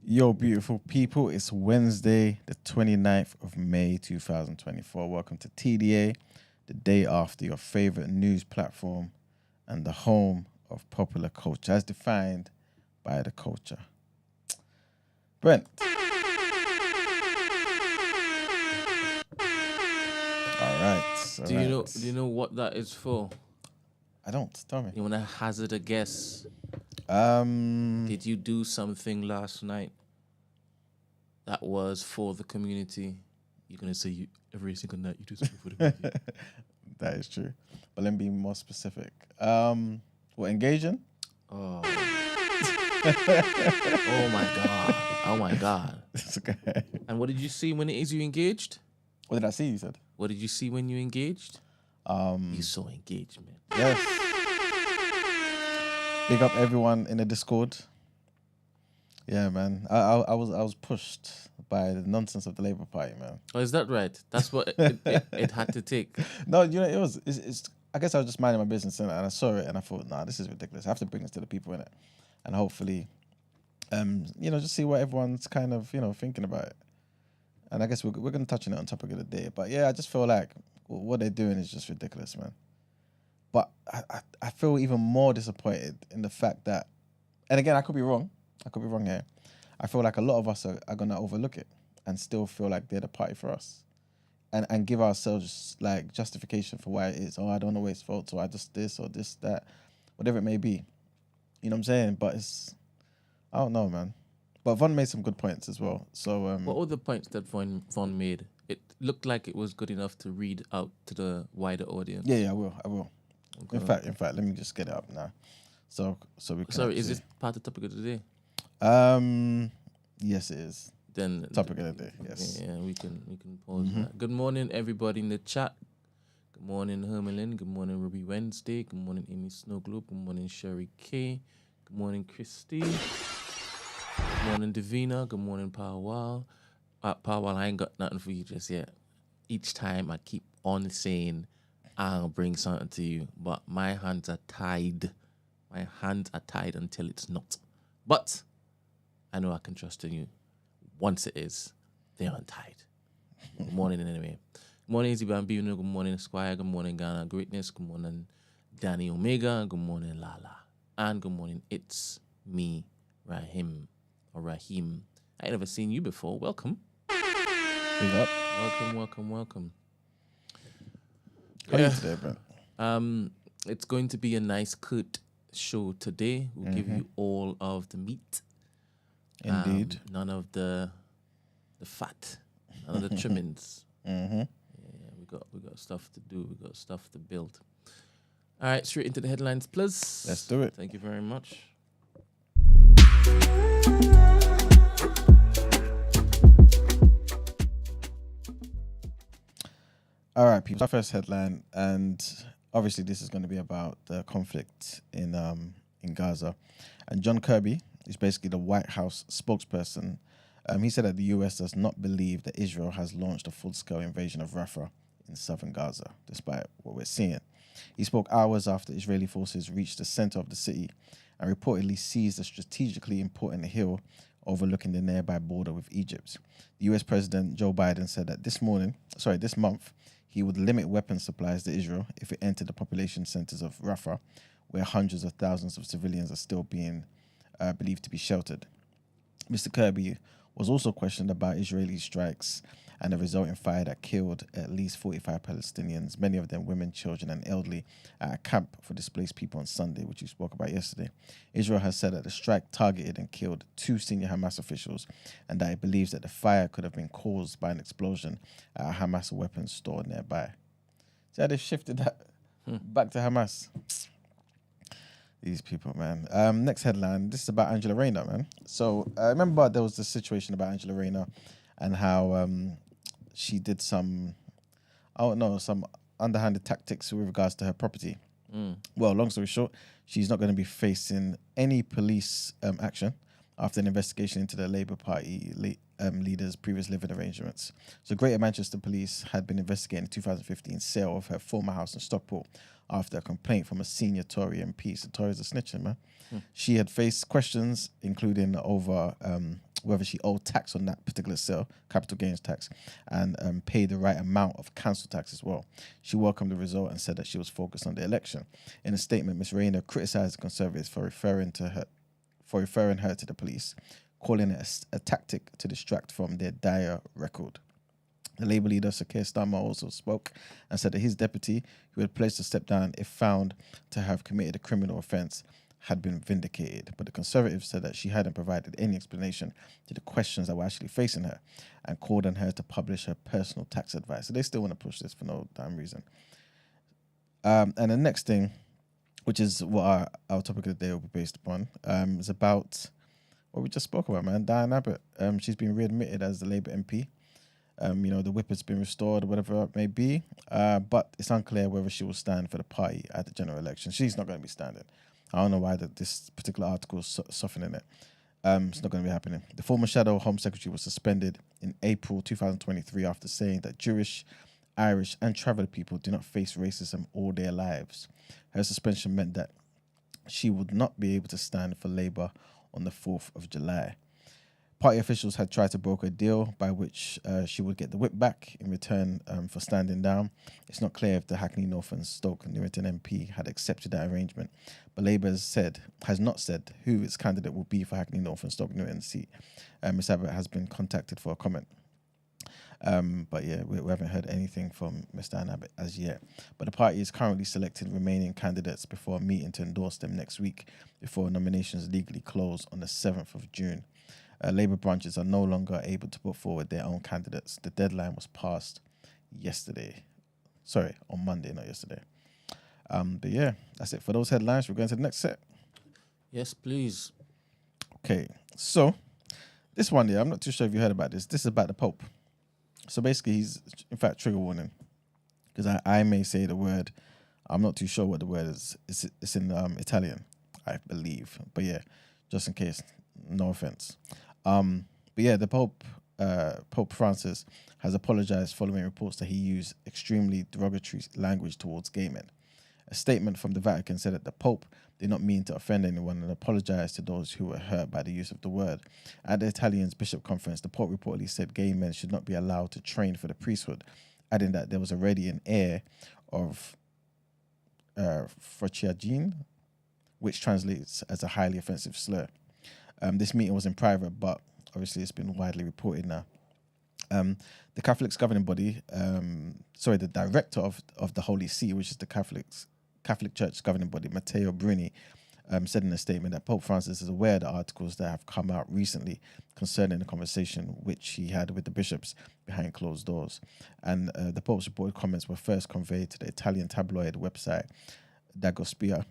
Yo, beautiful people, it's Wednesday, the 29th of May, 2024. Welcome to TDA, the day after your favorite news platform and the home of popular culture, as defined by the culture. Brent. All right. Do you know what that is for? I don't. Tell me. You wanna hazard a guess? Um, Did you do something last night that was for the community? You're gonna say every single night you do something for the community. That is true. But let me be more specific. What, engaging? Oh. Oh my god. Oh my god. It's okay. And what did you see when it is you engaged? What did I see, you said? What did you see when you engaged? You saw engagement. Yes. Big up everyone in the Discord. Yeah, man. I was pushed by the nonsense of the Labour Party, man. Oh, is that right? That's what it had to take. No, you know, it's I guess I was just minding my business and I saw it and I thought, nah, this is ridiculous. I have to bring this to the people in it. And hopefully, just see what everyone's kind of, thinking about it. And I guess we're going to touch on it on topic of the day. But yeah, I just feel like what they're doing is just ridiculous, man. But I feel even more disappointed in the fact that, and again, I could be wrong here. I feel like a lot of us are going to overlook it and still feel like they're the party for us. And give ourselves like justification for why it is. Oh, I don't know where it's fault, so I just this or this, that, whatever it may be. You know what I'm saying? But I don't know, man. But Von made some good points as well. So What were the points that Von made? It looked like it was good enough to read out to the wider audience. Yeah, I will. Okay. In fact, let me just get it up now. So we can. Sorry, is this part of the topic of the day? Yes, it is. Then topic of the day. Yes. Yeah, we can pause that. Good morning, everybody in the chat. Good morning, Hermelin. Good morning, Ruby Wednesday. Good morning, Amy Snowglobe. Good morning, Sherry K. Good morning, Christy. Good morning, Davina. Good morning, Powell. Powell, I ain't got nothing for you just yet. Each time I keep on saying I'll bring something to you, but my hands are tied. My hands are tied until it's not. But I know I can trust in you. Once it is, they're untied. Good morning, anyway. Good morning, Easy Bambino. Good morning, Squire. Good morning, Ghana Greatness. Good morning, Danny Omega. Good morning, Lala. And good morning, it's me, Rahim. Or Rahim. I ain't never seen you before. Welcome. Big up. Welcome. How are you today, Brent? It's going to be a nice, good show today. We'll give you all of the meat. Indeed. None of the fat, none of the trimmings. Yeah, we got stuff to do. We got stuff to build. All right, straight into the headlines, please. Let's do it. Thank you very much. All right, people. Our first headline, and obviously this is going to be about the conflict in Gaza. And John Kirby is basically the White House spokesperson. He said that the US does not believe that Israel has launched a full-scale invasion of Rafah in southern Gaza, despite what we're seeing. He spoke hours after Israeli forces reached the center of the city and reportedly seized a strategically important hill overlooking the nearby border with Egypt. The US President Joe Biden said that this month, he would limit weapons supplies to Israel if it entered the population centers of Rafah, where hundreds of thousands of civilians are still being believed to be sheltered. Mr. Kirby was also questioned about Israeli strikes and the resulting fire that killed at least 45 Palestinians, many of them women, children, and elderly, at a camp for displaced people on Sunday, which you spoke about yesterday. Israel has said that the strike targeted and killed 2 senior Hamas officials and that it believes that the fire could have been caused by an explosion at a Hamas weapons store nearby. See how they've shifted that back to Hamas? These people, man. Next headline. This is about Angela Rayner, man. So I remember there was this situation about Angela Rayner and how she did some underhanded tactics with regards to her property. Well, long story short, she's not going to be facing any police action after an investigation into the Labour Party leader's previous living arrangements. So Greater Manchester Police had been investigating the 2015 sale of her former house in Stockport after a complaint from a senior Tory MP. So Tories are snitching, man. She had faced questions, including over whether she owed tax on that particular sale, capital gains tax, and paid the right amount of council tax as well. She welcomed the result and said that she was focused on the election. In a statement, Ms. Rayner criticised the Conservatives for referring her to the police, calling it a tactic to distract from their dire record. The Labour leader, Sir Keir Starmer, also spoke and said that his deputy, who had pledged to step down if found to have committed a criminal offence, had been vindicated. But the Conservatives said that she hadn't provided any explanation to the questions that were actually facing her and called on her to publish her personal tax advice. So they still want to push this for no damn reason. And the next thing, which is what our topic of the day will be based upon, is about what we just spoke about, man. Diane Abbott. She's been readmitted as the Labour MP. The whip has been restored, or whatever it may be. But it's unclear whether she will stand for the party at the general election. She's not going to be standing. I don't know why this particular article is softening it. It's not going to be happening. The former Shadow Home Secretary was suspended in April 2023 after saying that Jewish, Irish and travelled people do not face racism all their lives. Her suspension meant that she would not be able to stand for Labour on the 4th of July. Party officials had tried to broker a deal by which she would get the whip back in return for standing down. It's not clear if the Hackney North and Stoke Newington MP had accepted that arrangement, but Labour has not said who its candidate will be for Hackney North and Stoke Newington seat. Ms Abbott has been contacted for a comment. But yeah, we haven't heard anything from Mr. Abbott as yet. But the party is currently selecting remaining candidates before a meeting to endorse them next week, before nominations legally close on the 7th of June. Labour branches are no longer able to put forward their own candidates. The deadline was passed on Monday, not yesterday. But yeah, that's it for those headlines. We're going to the next set. Yes, please. Okay, so this one, I'm not too sure if you heard about this. This is about the Pope. So basically, he's, in fact, trigger warning, because I may say the word. I'm not too sure what the word is. It's in Italian, I believe. But yeah, just in case, no offense. But yeah, the Pope Francis has apologized following reports that he used extremely derogatory language towards gay men. A statement from the Vatican said that the Pope did not mean to offend anyone and apologized to those who were hurt by the use of the word. At the Italian's Bishop Conference, the Pope reportedly said gay men should not be allowed to train for the priesthood, adding that there was already an air of frociagine, which translates as a highly offensive slur. This meeting was in private, but obviously it's been widely reported now. The Catholics governing body, the director of the Holy See, which is the Catholic Church governing body, Matteo Bruni, said in a statement that Pope Francis is aware of the articles that have come out recently concerning the conversation which he had with the bishops behind closed doors. And the Pope's reported comments were first conveyed to the Italian tabloid website Dagospia,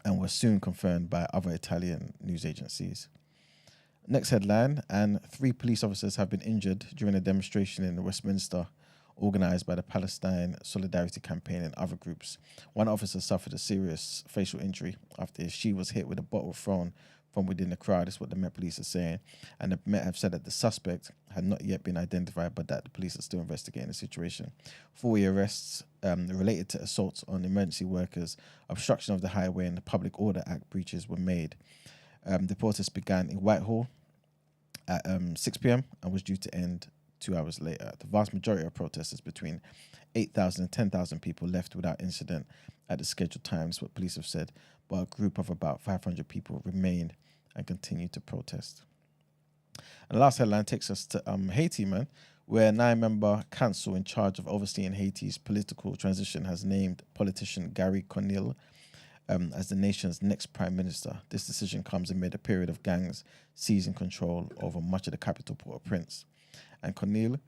and were soon confirmed by other Italian news agencies. Next headline, and 3 police officers have been injured during a demonstration in Westminster organised by the Palestine Solidarity Campaign and other groups. One officer suffered a serious facial injury after she was hit with a bottle thrown from within the crowd. That's what the Met Police are saying. And the Met have said that the suspect had not yet been identified, but that the police are still investigating the situation. 4 arrests related to assaults on emergency workers, obstruction of the highway, and the Public Order Act breaches were made. The protest began in Whitehall at 6 p.m. and was due to end 2 hours later. The vast majority of protesters, between 8,000 and 10,000 people, left without incident at the scheduled times, what police have said, but a group of about 500 people remained and continued to protest. And the last headline takes us to Haiti, man, where a 9-member council in charge of overseeing Haiti's political transition has named politician Gary Conille as the nation's next prime minister. This decision comes amid a period of gangs seizing control over much of the capital, Port-au-Prince. And Conille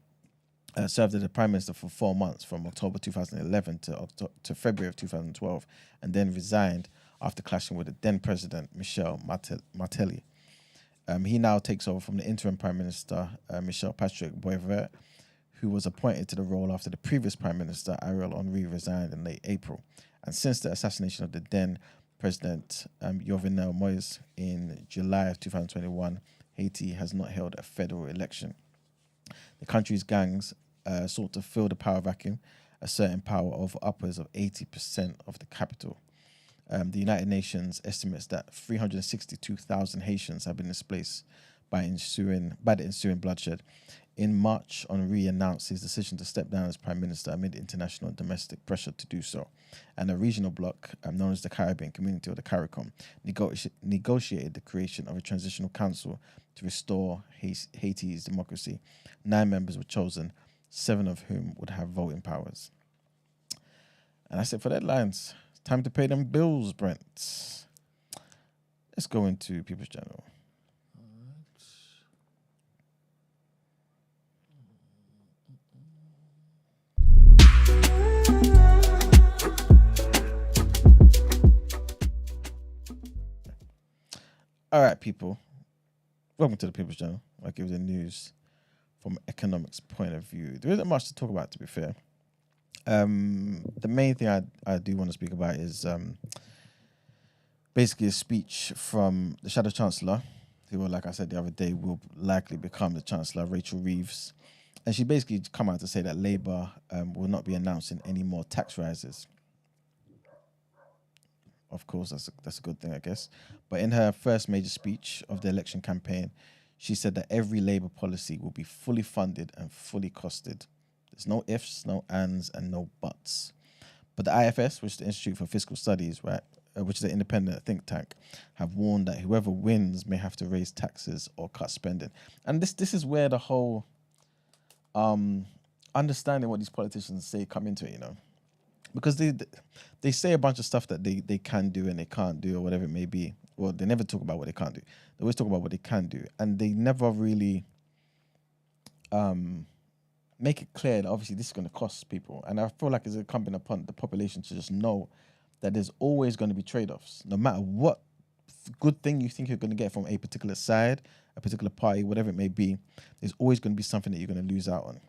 served as the prime minister for 4 months, from October 2011 to February of 2012, and then resigned after clashing with the then president, Michel Martelly. He now takes over from the interim prime minister, Michel Patrick Boisvert, who was appointed to the role after the previous prime minister, Ariel Henry, resigned in late April. And since the assassination of the then president, Jovenel Moïse, in July of 2021, Haiti has not held a federal election. The country's gangs sought to fill the power vacuum, asserting power over upwards of 80% of the capital. The United Nations estimates that 362,000 Haitians have been displaced by the ensuing bloodshed. In March, Henri announced his decision to step down as Prime Minister amid international and domestic pressure to do so. And a regional bloc, known as the Caribbean Community or the CARICOM, negotiated the creation of a transitional council to restore Haiti's democracy. 9 members were chosen, 7 of whom would have voting powers. And that's it for deadlines. It's time to pay them bills, Brent. Let's go into People's Journal. All right, people. Welcome to the People's Journal. I give the news from economics point of view. There isn't much to talk about, to be fair. The main thing I do want to speak about is basically a speech from the Shadow Chancellor, who, like I said the other day, will likely become the Chancellor, Rachel Reeves. And she basically come out to say that Labour will not be announcing any more tax rises. Of course, that's a good thing, I guess. But in her first major speech of the election campaign, she said that every Labour policy will be fully funded and fully costed. There's no ifs, no ands, and no buts. But the IFS, which is the Institute for Fiscal Studies, right, which is an independent think tank, have warned that whoever wins may have to raise taxes or cut spending. And this is where the whole understanding what these politicians say come into it, you know. Because they say a bunch of stuff that they can do and they can't do or whatever it may be. Well, they never talk about what they can't do. They always talk about what they can do. And they never really make it clear that obviously this is going to cost people. And I feel like it's incumbent upon the population to just know that there's always going to be trade-offs. No matter what good thing you think you're going to get from a particular side, a particular party, whatever it may be, there's always going to be something that you're going to lose out on.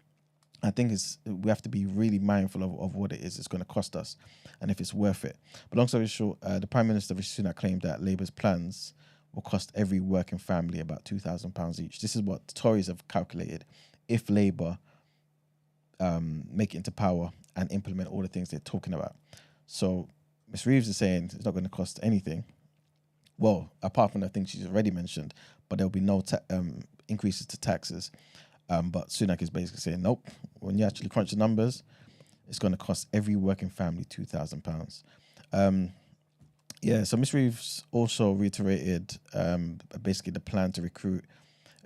I think we have to be really mindful of what it is it's going to cost us and if it's worth it. But long story short, the Prime Minister Rishi Sunak claimed that Labour's plans will cost every working family about £2,000 each. This is what the Tories have calculated if Labour make it into power and implement all the things they're talking about. So Ms Reeves is saying it's not going to cost anything. Well, apart from the things she's already mentioned, but there'll be no increases to taxes. But Sunak is basically saying, nope, when you actually crunch the numbers, it's going to cost every working family £2,000. So Ms Reeves also reiterated basically the plan to recruit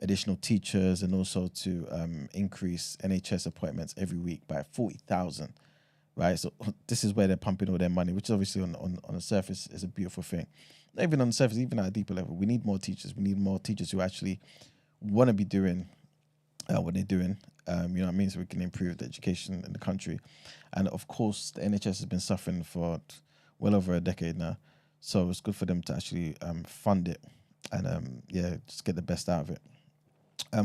additional teachers and also to increase NHS appointments every week by 40,000, right? So this is where they're pumping all their money, which obviously on the surface is a beautiful thing. Not even on the surface, even at a deeper level, we need more teachers. We need more teachers who actually want to be doing what they're doing, you know what I mean? So we can improve the education in the country. And of course, the NHS has been suffering for well over a decade now. So it's good for them to actually fund it and, just get the best out of it.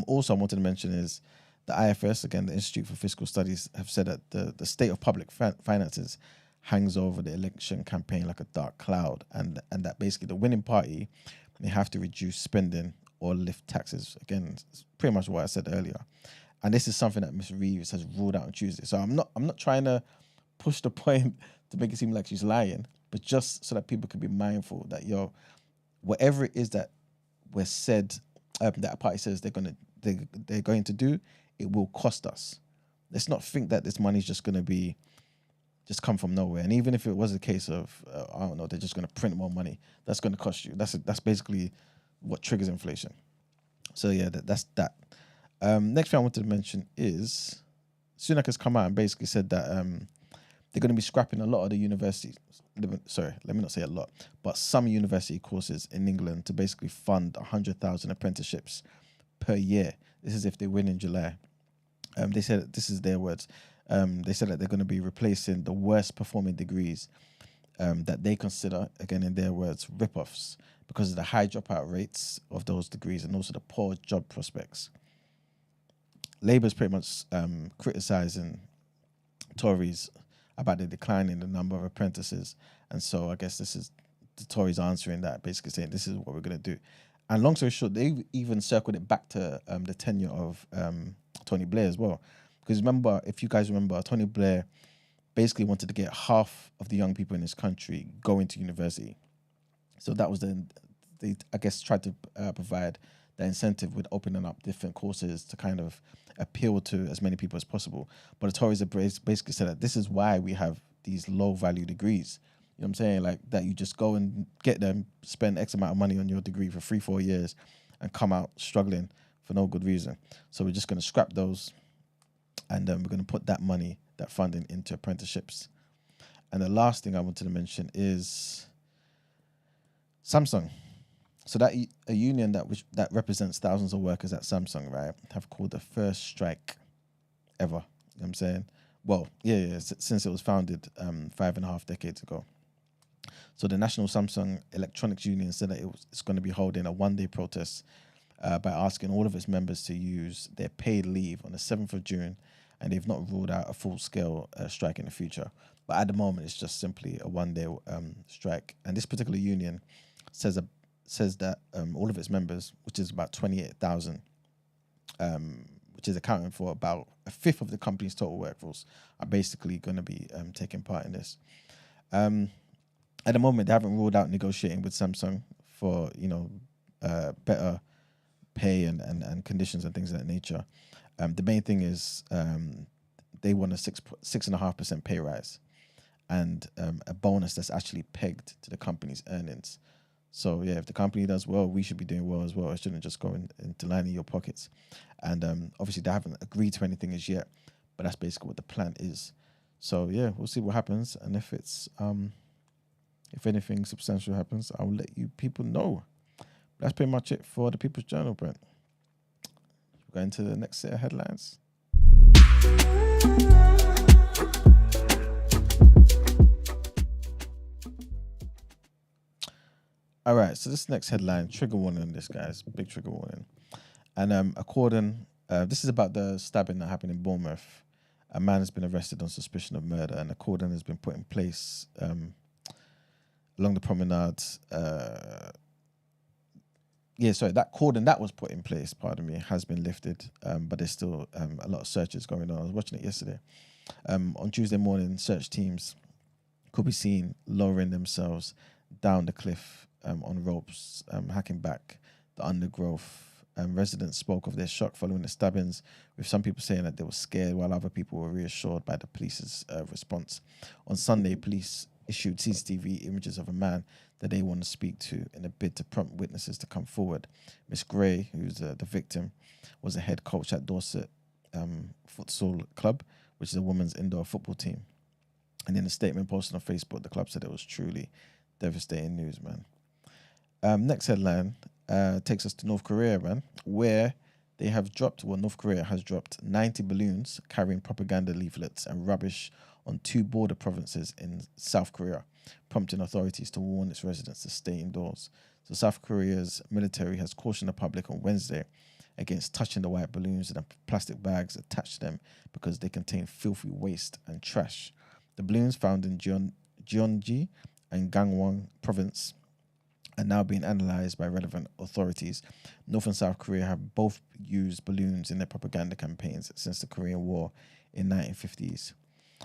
Also, I wanted to mention is the IFS, again, the Institute for Fiscal Studies, have said that the state of public finances hangs over the election campaign like a dark cloud and that basically the winning party may have to reduce spending or lift taxes. Again, it's pretty much what I said earlier. And this is something that Ms Reeves has ruled out on Tuesday. So I'm not trying to push the point to make it seem like she's lying, but just so that people can be mindful that, whatever it is that we're said, that a party says they're going to do, it will cost us. Let's not think that this money is just going to just come from nowhere. And even if it was a case of, I don't know, they're just going to print more money, that's going to cost you. That's basically what triggers inflation. So yeah, that's that. Next thing I wanted to mention is Sunak has come out and basically said that they're going to be scrapping a lot of the universities. Sorry, let me not say a lot, but some university courses in England to basically fund 100,000 apprenticeships per year. This is if they win in July. They said, this is their words. They said that they're going to be replacing the worst performing degrees that they consider, again in their words, rip-offs because of the high dropout rates of those degrees and also the poor job prospects. Labour's pretty much criticising Tories about the decline in the number of apprentices. And so I guess this is the Tories answering that, basically saying this is what we're going to do. And long story short, they even circled it back to the tenure of Tony Blair as well. Because remember, if you guys remember, Tony Blair basically wanted to get half of the young people in this country going to university. So that was they I guess, tried to provide the incentive with opening up different courses to kind of appeal to as many people as possible. But the Tories have basically said that this is why we have these low value degrees. You know what I'm saying? Like that you just go and get them, spend X amount of money on your degree for 3-4 years and come out struggling for no good reason. So we're just going to scrap those, and we're going to put that money, that funding, into apprenticeships. And the last thing I wanted to mention is Samsung. So that a union that represents thousands of workers at Samsung, right, have called the first strike ever. You know what I'm saying? Well, yeah, since it was founded 5.5 decades ago. So the National Samsung Electronics Union said that it's going to be holding a one-day protest by asking all of its members to use their paid leave on the 7th of June, and they've not ruled out a full-scale strike in the future. But at the moment, it's just simply a one-day strike. And this particular union says that all of its members, which is about 28,000, which is accounting for about a fifth of the company's total workforce, are basically going to be taking part in this. At the moment, they haven't ruled out negotiating with Samsung for better pay and conditions and things of that nature. The main thing is they want a 6.5% pay rise and a bonus that's actually pegged to the company's earnings. So yeah, if the company does well, we should be doing well as well. It shouldn't just go into lining your pockets. And obviously they haven't agreed to anything as yet, but that's basically what the plan is. So yeah, we'll see what happens, and if it's if anything substantial happens, I'll let you people know. That's pretty much it for the People's Journal, Brent. We're going to the next set of headlines. All right, so this next headline, trigger warning on this, guys, big trigger warning. And this is about the stabbing that happened in Bournemouth. A man has been arrested on suspicion of murder, and a cordon has been put in place along the promenade. That cordon that was put in place, has been lifted, but there's still a lot of searches going on. I was watching it yesterday. On Tuesday morning, search teams could be seen lowering themselves down the cliff on ropes, hacking back the undergrowth. Residents spoke of their shock following the stabbings, with some people saying that they were scared, while other people were reassured by the police's response. On Sunday, police issued CCTV images of a man that they want to speak to in a bid to prompt witnesses to come forward. Miss Gray, who's the victim, was a head coach at Dorset Futsal Club, which is a women's indoor football team. And in a statement posted on Facebook, the club said it was truly devastating news, man. Next headline takes us to North Korea, man, where North Korea has dropped 90 balloons carrying propaganda leaflets and rubbish on 2 border provinces in South Korea, prompting authorities to warn its residents to stay indoors. So South Korea's military has cautioned the public on Wednesday against touching the white balloons and the plastic bags attached to them because they contain filthy waste and trash. The balloons found in Gyeonggi and Gangwon province are now being analysed by relevant authorities. North and South Korea have both used balloons in their propaganda campaigns since the Korean War in 1950s.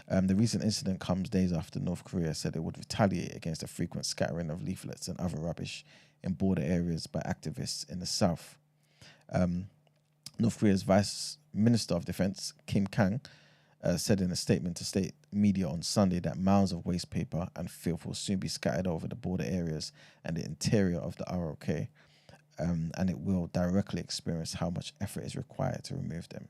The recent incident comes days after North Korea said it would retaliate against the frequent scattering of leaflets and other rubbish in border areas by activists in the south. North Korea's Vice Minister of Defense, Kim Kang, said in a statement to state media on Sunday that mounds of waste paper and filth will soon be scattered over the border areas and the interior of the ROK, and it will directly experience how much effort is required to remove them.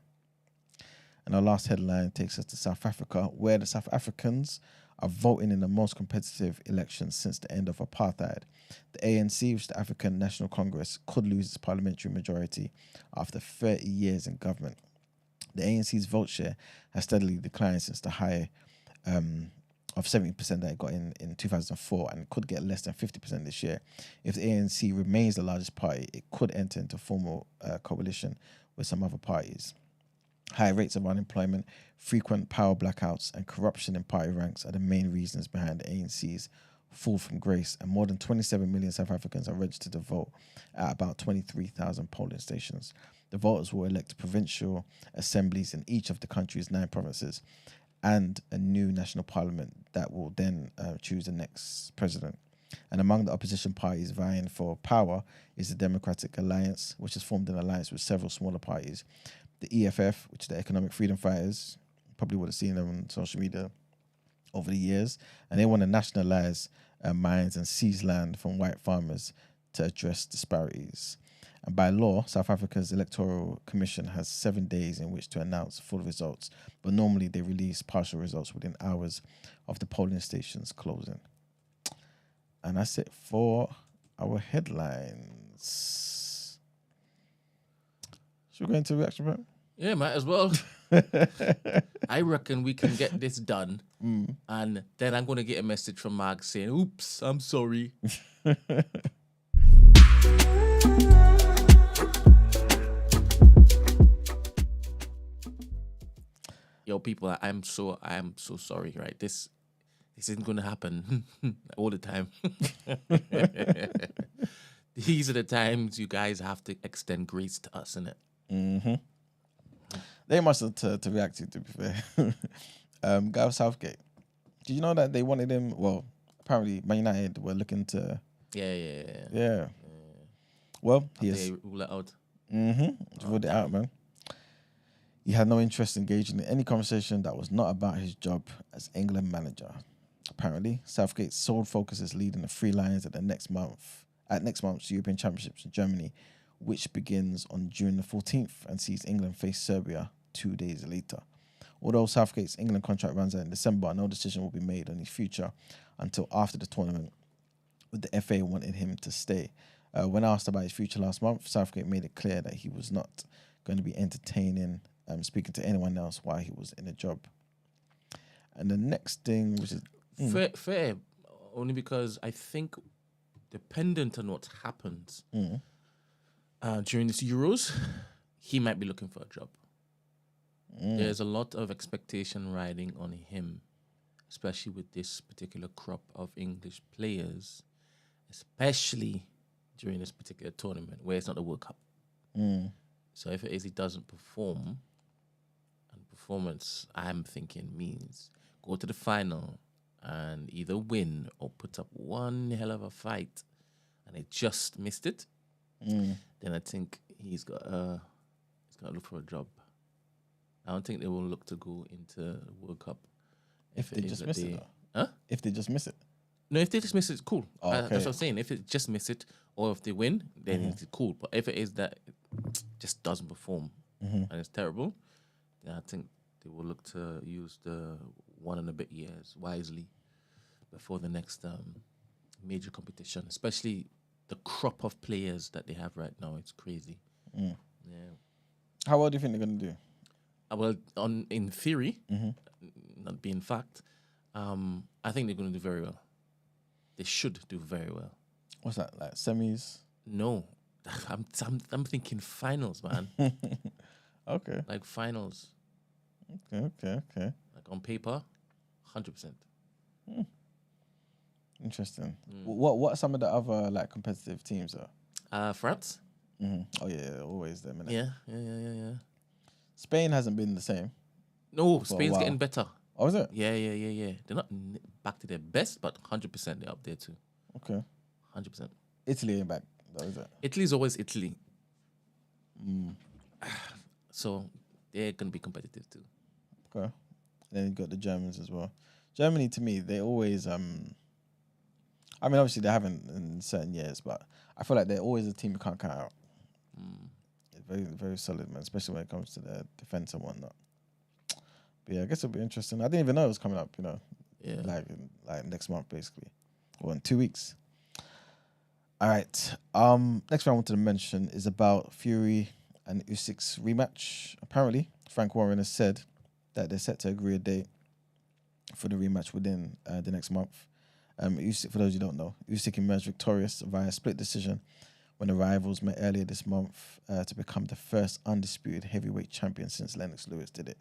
And our last headline takes us to South Africa, where the South Africans are voting in the most competitive election since the end of apartheid. The ANC, which is the African National Congress, could lose its parliamentary majority after 30 years in government. The ANC's vote share has steadily declined since the high of 70% that it got in 2004, and could get less than 50% this year. If the ANC remains the largest party, it could enter into formal coalition with some other parties. High rates of unemployment, frequent power blackouts, and corruption in party ranks are the main reasons behind the ANC's fall from grace, and more than 27 million South Africans are registered to vote at about 23,000 polling stations. The voters will elect provincial assemblies in each of the country's 9 provinces and a new national parliament that will then choose the next president. And among the opposition parties vying for power is the Democratic Alliance, which has formed an alliance with several smaller parties. The EFF, which is the Economic Freedom Fighters, probably would have seen them on social media over the years, and they want to nationalize mines and seize land from white farmers to address disparities. And by law, South Africa's Electoral Commission has 7 days in which to announce full results, but normally they release partial results within hours of the polling stations closing. And that's it for our headlines. Should we go into reaction, bro? Yeah, might as well. I reckon we can get this done. And then I'm going to get a message from Mark saying, oops, I'm sorry. Yo, people, I'm so sorry, right? This isn't going to happen all the time. These are the times you guys have to extend grace to us, innit? Mm-hmm. They must have to react to be fair. Gareth Southgate. Did you know that they wanted him? Well, apparently Man United were looking to... Yeah. Well, he is... They rule it out. Just ruled it out, man. He had no interest in engaging in any conversation that was not about his job as England manager. Apparently, Southgate's sole focus is leading the Three Lions at next month's European Championships in Germany, which begins on June the 14th and sees England face Serbia 2 days later. Although Southgate's England contract runs out in December, no decision will be made on his future until after the tournament, with the FA wanting him to stay. When asked about his future last month, Southgate made it clear that he was not going to be entertaining speaking to anyone else while he was in a job. And the next thing, which is... Fair, only because I think, dependent on what happens during this Euros, he might be looking for a job. There's a lot of expectation riding on him, especially with this particular crop of English players, especially during this particular tournament where it's not the World Cup. So if it is he doesn't perform, and performance, I'm thinking, means go to the final and either win or put up one hell of a fight, and they just missed it, then I think he's got to look for a job. I don't think they will look to go into the World Cup if they just miss it, Huh? If they just miss it. No, if they just miss it, it's cool. Oh, okay. That's what I'm saying. If they just miss it, or if they win, then it's cool. But if it is that it just doesn't perform and it's terrible, then I think they will look to use the 1 and a bit years wisely before the next major competition, especially the crop of players that they have right now. It's crazy. Yeah. How well do you think they're going to do? Well, in theory, not being fact, I think they're going to do very well. They should do very well. What's that, like semis? No, I'm thinking finals, man. Okay. Like finals. Okay. Like on paper, 100%. Interesting. What are some of the other like competitive teams are? France. Oh yeah, always them. Innit? Yeah. Spain hasn't been the same. No, Spain's getting better. Oh, is it? Yeah. They're not back to their best, but 100% they're up there too. Okay. 100%. Italy ain't back, though, is it? Italy's always Italy. So they're going to be competitive too. Okay. Then you got the Germans as well. Germany, to me, they always... I mean, obviously they haven't in certain years, but I feel like they're always a team you can't count out. Very, very solid, man, especially when it comes to the defense and whatnot. But yeah, I guess it'll be interesting. I didn't even know it was coming up, Yeah. like next month, basically. Or in 2 weeks. All right. Next one I wanted to mention is about Fury and Usyk's rematch. Apparently, Frank Warren has said that they're set to agree a date for the rematch within the next month. Usyk, for those who don't know, Usyk emerged victorious via split decision when the rivals met earlier this month to become the first undisputed heavyweight champion since Lennox Lewis did it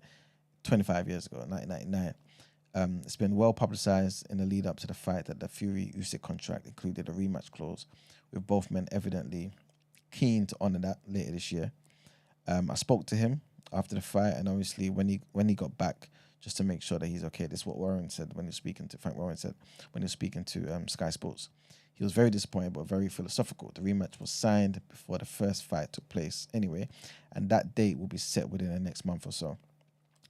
25 years ago, 1999. It's been well publicized in the lead up to the fight that the Fury-Usyk contract included a rematch clause, with both men evidently keen to honor that later this year. I spoke to him after the fight, and obviously when he got back just to make sure that he's okay. This is what Warren said when he was speaking to Frank Warren said when he was speaking to Sky Sports. He was very disappointed but very philosophical. The rematch was signed before the first fight took place anyway, and that date will be set within the next month or so.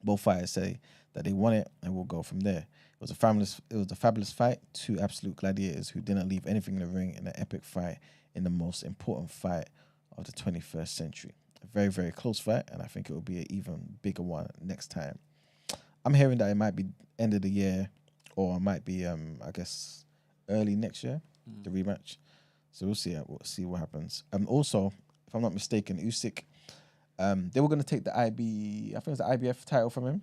Both fighters say that they want it and will go from there. It was a fabulous fight. Two absolute gladiators who didn't leave anything in the ring in an epic fight in the most important fight of the 21st century. A very, very close fight, and I think it will be an even bigger one next time. I'm hearing that it might be end of the year, or it might be, I guess, early next year, the rematch. So we'll see. We'll see what happens. Also, if I'm not mistaken, Usyk, they were going to take the I think it was the IBF title from him,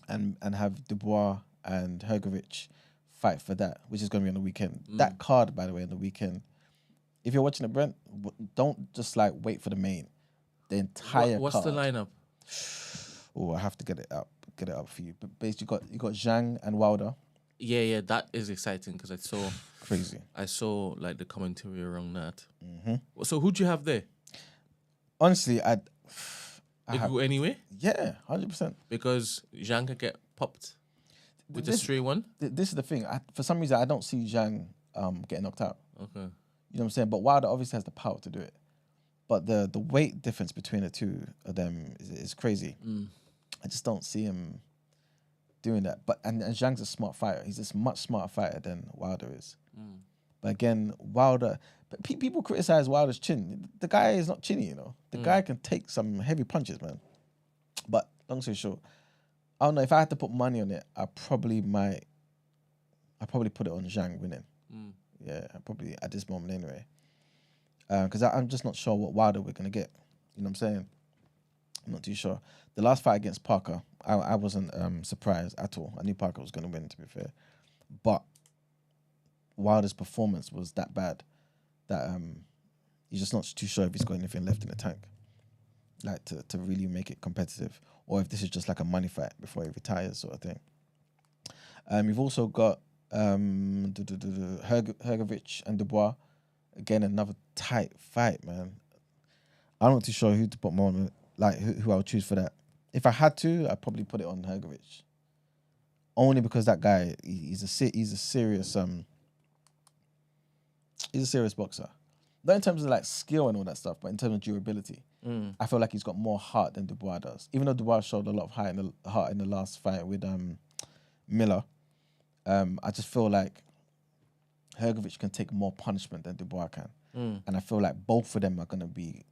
and have Dubois and Hrgovic fight for that, which is going to be on the weekend. That card, by the way, on the weekend. If you're watching it, Brent, don't just like wait for the main. The entire What's card. the lineup? Oh, I have to get it up for you. But basically, you got Zhang and Wilder. Yeah, that is exciting because Crazy. I saw like the commentary around that. So who'd you have there? Honestly, I Go anyway? Yeah, 100%. Because Zhang could get popped with a stray one. This is the thing. For some reason, I don't see Zhang getting knocked out. Okay. You know what I'm saying? But Wilder obviously has the power to do it. But the weight difference between the two of them is crazy. I just don't see him doing that. But and Zhang's a smart fighter. He's a much smarter fighter than Wilder is. But again, Wilder. But people criticize Wilder's chin. The guy is not chinny, you know. The guy can take some heavy punches, man. But long story short, I don't know. If I had to put money on it, I probably put it on Zhang winning. Yeah, probably at this moment anyway. Because I'm just not sure what Wilder we're going to get. You know what I'm saying? I'm not too sure. The last fight against Parker, I wasn't surprised at all. I knew Parker was going to win, to be fair. But Wilder's performance was that bad that you're just not too sure if he's got anything left in the tank, like to really make it competitive, or if this is just like a money fight before he retires sort of thing. You've also got Hrgovic and Dubois. Again, another tight fight, man. I'm not too sure who to put more on, like who I would choose for that. If I had to, I'd probably put it on Hrgovic. Only because that guy, he's a serious boxer. Not in terms of like skill and all that stuff, but in terms of durability. I feel like he's got more heart than Dubois does. Even though Dubois showed a lot of heart in the last fight with Miller, I just feel like Hrgovic can take more punishment than Dubois can. And I feel like both of them are going to be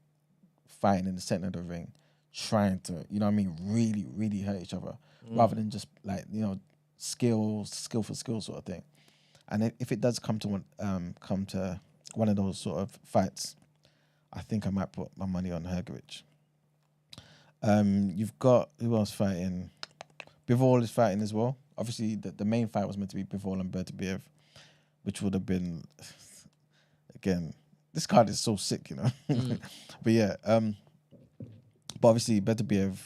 fighting in the center of the ring, trying to, you know what I mean, really, really hurt each other, rather than just like, you know, skill for skill sort of thing. And if it does come to one of those sort of fights, I think I might put my money on Hrgovic. You've got, who else fighting? Bivol is fighting as well. Obviously, the main fight was meant to be Bivol and Bertobiev, which would have been, again, this card is so sick, you know. But yeah, but obviously Bertobiev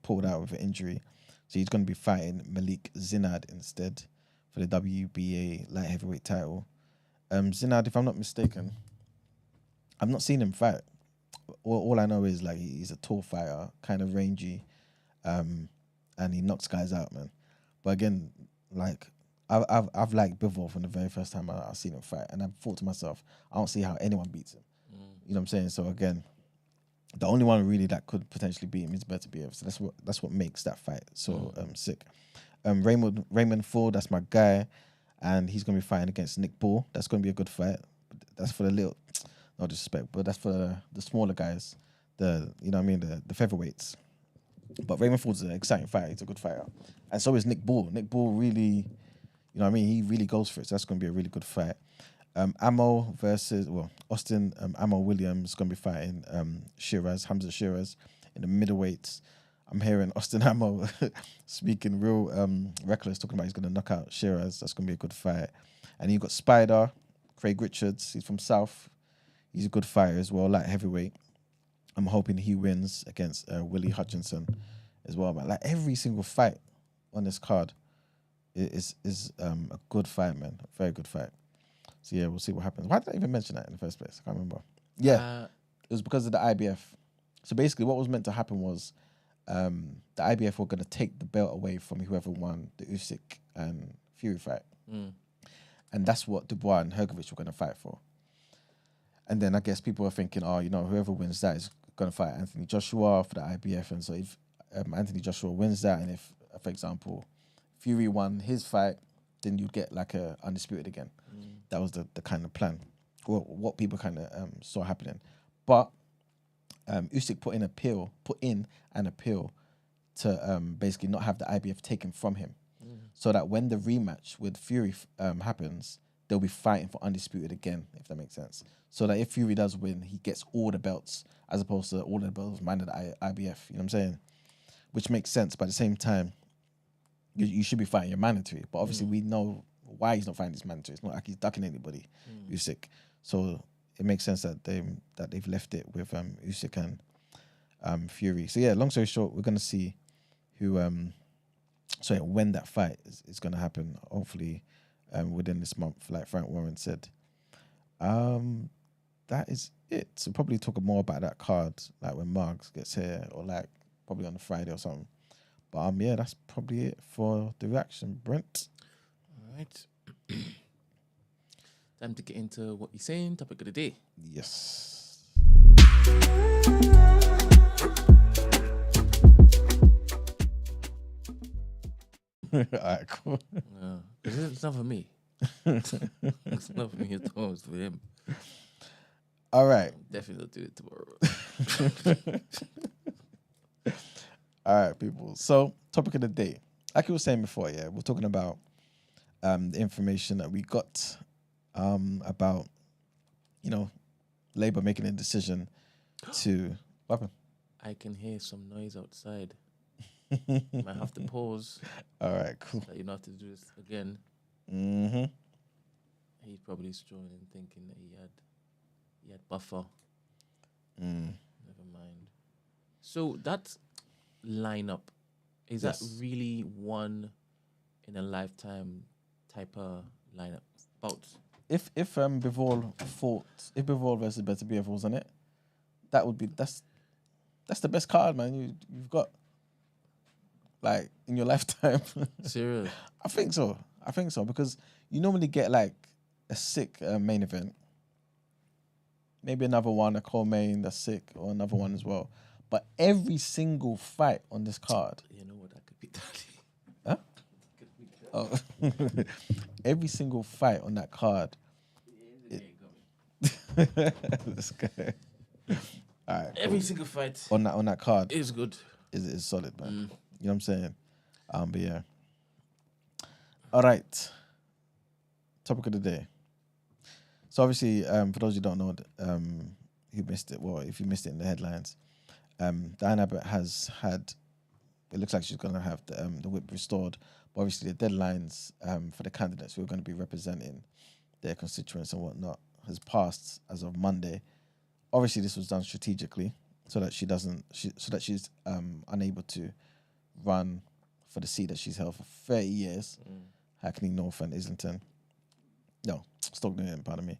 pulled out with an injury, so he's going to be fighting Malik Zinad instead for the WBA light heavyweight title. Zinad, if I'm not mistaken, I've not seen him fight. All I know is like he's a tall fighter, kind of rangy, and he knocks guys out, man. But again, like I've liked Bivol from the very first time I've seen him fight, and I've thought to myself, I don't see how anyone beats him. You know what I'm saying? So again, the only one really that could potentially beat him is Bertobiev. So that's what makes that fight so sick. Raymond Ford, that's my guy, and he's gonna be fighting against Nick Bull. That's gonna be a good fight. That's for the little, no disrespect, but that's for the smaller guys, you know what I mean, the featherweights. But Raymond Ford's an exciting fighter. He's a good fighter, and so is Nick Bull. Nick Bull really, you know what I mean, he really goes for it. So that's gonna be a really good fight. Austin Ammo Williams is gonna be fighting Hamza Shiraz in the middleweights. I'm hearing Austin Ammo speaking real reckless, talking about he's gonna knock out Shiraz. That's gonna be a good fight. And you got Spider, Craig Richards. He's from South. He's a good fighter as well, light heavyweight. I'm hoping he wins against Willie Hutchinson as well. But like every single fight on this card is a good fight, man. A very good fight. So yeah, we'll see what happens. Why did I even mention that in the first place? I can't remember. Yeah, it was because of the IBF. So basically what was meant to happen was the IBF were going to take the belt away from whoever won the Usyk and Fury fight. And that's what Dubois and Hergovich were going to fight for. And then I guess people were thinking, oh, you know, whoever wins that is going to fight Anthony Joshua for the IBF. And so if Anthony Joshua wins that, and if, for example, Fury won his fight, then you'd get like a undisputed again. That was the kind of plan, what people kind of saw happening. But Usyk put in an appeal to basically not have the IBF taken from him, so that when the rematch with Fury happens, they'll be fighting for undisputed again, if that makes sense. So that if Fury does win, he gets all the belts, as opposed to all the belts minus the IBF. You know what I'm saying? Which makes sense, but at the same time, you should be fighting your mandatory. But obviously, we know why he's not fighting his mandatory. It's not like he's ducking anybody, Usyk. So it makes sense that they've left it with Usyk and Fury. So yeah, long story short, we're gonna see who when that fight is gonna happen. Hopefully, within this month, like Frank Warren said. That is it. So probably talk more about that card, like when Margs gets here, or like probably on a Friday or something. But yeah, that's probably it for the reaction, Brent. All right. Time to get into what you're saying. Topic of the day. Yes. Alright, cool. It's not for me. It's not for me at all. It's for him. All right. Definitely do it tomorrow. All right, people. So, topic of the day. Like I was saying before, yeah, we're talking about the information that we got about, you know, Labour making a decision to... What happened? I can hear some noise outside. Might have to pause. All right, cool. So you don't have to do this again. Mm-hmm. He's probably strolling and thinking that he had buffer. Never mind. So that lineup, is that really one in a lifetime type of lineup? Bouts? If Bivol versus Better BF was on it, that's the best card, man. You've got, like, in your lifetime. Serious? I think so because you normally get like a sick main event, maybe another one, a co-main that's sick, or another one as well. But every single fight on this card, you know what, that could be huh? Oh, every single fight on that card. This guy. All right, every single fight on that card is good. Is solid, man. You know what I'm saying? But yeah. All right. Topic of the day. So obviously, for those who don't know, who missed it, well, if you missed it in the headlines, Diane Abbott has had. It looks like she's going to have the whip restored. But obviously, the deadlines for the candidates who are going to be representing their constituents and whatnot has passed as of Monday. Obviously, this was done strategically so that she's unable to run for the seat that she's held for 30 years, Hackney North and Islington. No, Stockton, pardon me.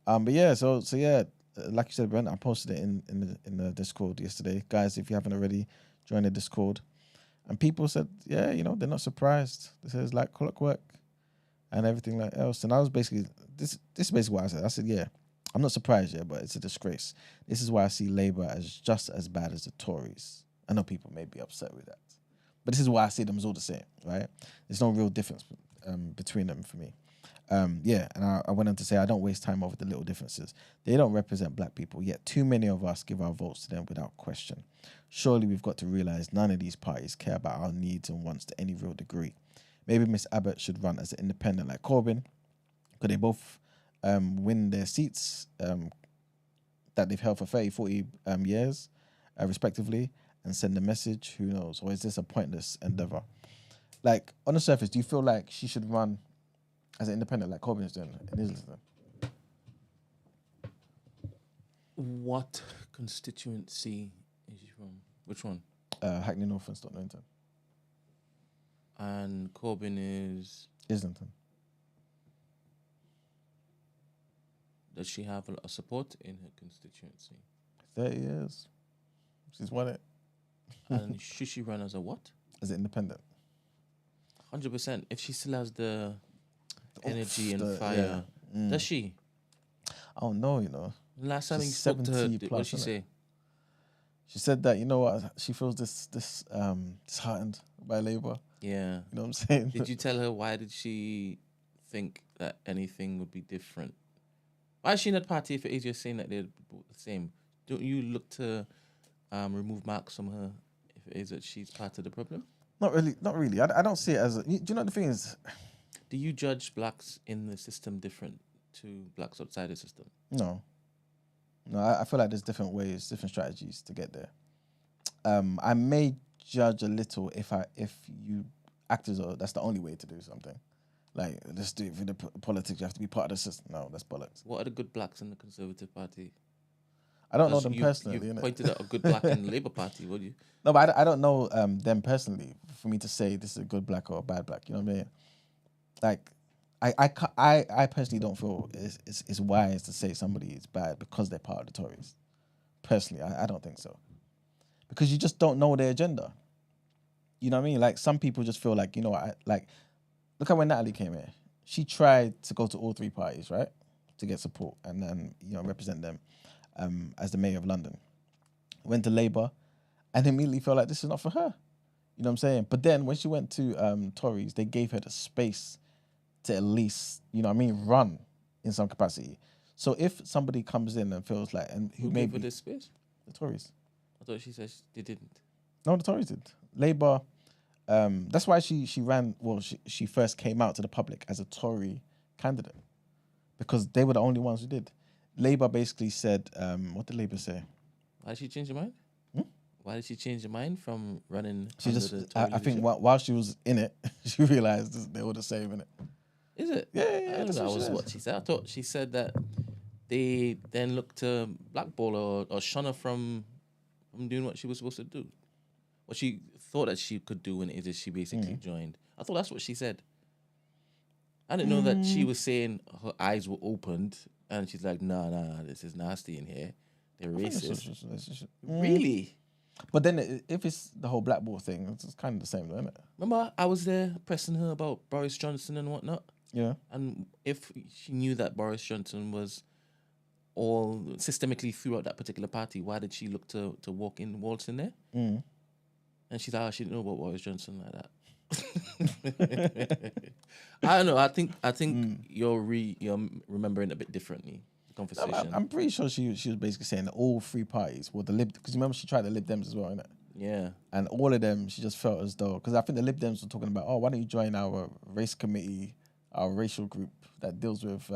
But yeah, so yeah, like you said, Brent, I posted it in the Discord yesterday. Guys, if you haven't already, join the Discord. And people said, yeah, you know, they're not surprised. This is like clockwork and everything like else. And I was basically, this is basically what I said. I said, yeah, I'm not surprised yet, but it's a disgrace. This is why I see Labour as just as bad as the Tories. I know people may be upset with that, but this is why I see them as all the same, right? There's no real difference between them for me. Yeah, and I went on to say I don't waste time over the little differences. They don't represent black people, yet too many of us give our votes to them without question. Surely we've got to realise none of these parties care about our needs and wants to any real degree. Maybe Miss Abbott should run as an independent like Corbyn. Could they both win their seats that they've held for 30, 40 years, respectively, and send a message? Who knows? Or is this a pointless endeavour? Like, on the surface, do you feel like she should run as an independent like Corbyn is doing in Islington? What constituency is she from? Which one? Hackney North and Stockton. And Corbyn is... Islington. Does she have a support in her constituency? 30 years. She's won it. And should she run as a what? As an independent. 100%. If she still has the energy and Yeah. fire, does she? I don't know, you know. Last time you She's spoke to her, 70 what did plus, she innit? say? She said that, you know what, she feels disheartened by Labour. Yeah. You know what I'm saying? Did you tell her why did she think that anything would be different? Why is she in that party if it is you're saying that they're both the same? Don't you look to remove marks from her if it is that she's part of the problem? Not really. I don't see it as do you know what the thing is? Do you judge blacks in the system different to blacks outside the system? No. I feel like there's different ways, different strategies to get there. I may judge a little if you act as though that's the only way to do something. Like, let's do it for the politics. You have to be part of the system. No, that's bollocks. What are the good blacks in the Conservative Party? I don't know them personally. You innit? pointed out a good black in the Labour Party. What do you? No, but I don't know them personally for me to say this is a good black or a bad black. You know what I mean? Like, I personally don't feel it's wise to say somebody is bad because they're part of the Tories. Personally, I don't think so. Because you just don't know their agenda. You know what I mean? Like, some people just feel like, you know what, look at when Natalie came here. She tried to go to all three parties, right? To get support and then, you know, represent them as the mayor of London. Went to Labour and immediately felt like this is not for her. You know what I'm saying? But then when she went to Tories, they gave her the space to at least, you know what I mean, run in some capacity. So if somebody comes in and feels like, and Who gave her this space? The Tories. I thought she said they didn't. No, the Tories did. Labour, that's why she ran, well, she first came out to the public as a Tory candidate because they were the only ones who did. Labour basically said, what did Labour say? Why did she change her mind? Why did she change her mind from running? She under just, the Tory I think leadership? while she was in it, she realised they were the same in it. Is it? Yeah, I don't that's know. That what she was said. what she said. I thought she said that they then looked to blackball or shun her from doing what she was supposed to do. What she thought that she could do when it is that she basically joined. I thought that's what she said. I didn't know that she was saying her eyes were opened and she's like, nah, this is nasty in here. They're racist. Really? But then if it's the whole blackball thing, it's kind of the same, though, isn't it? Remember, I was there pressing her about Boris Johnson and whatnot. Yeah. And if she knew that Boris Johnson was all systemically throughout that particular party, why did she look to walk in waltz in there? And she's like, she didn't know about Boris Johnson like that. I don't know. I think you're remembering a bit differently the conversation. I'm pretty sure she was basically saying that all three parties were the because remember she tried the Lib Dems as well, innit? Yeah. And all of them, she just felt as though, because I think the Lib Dems were talking about, oh, why don't you join our race committee, our racial group that deals with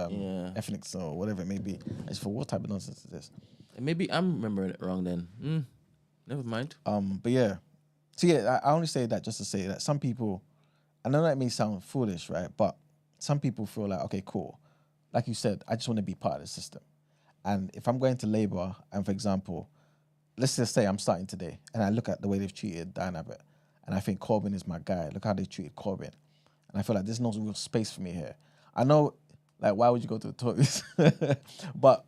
ethnics or whatever it may be. I just thought, what type of nonsense is this? Maybe I'm remembering it wrong then. Never mind. But yeah. So yeah, I only say that just to say that some people, I know that may sound foolish, right? But some people feel like, okay, cool. Like you said, I just want to be part of the system. And if I'm going to Labour, and for example, let's just say I'm starting today, and I look at the way they've treated Diane Abbott, and I think Corbyn is my guy. Look how they treated Corbyn. And I feel like there's no real space for me here. I know, like, why would you go to the Tories? But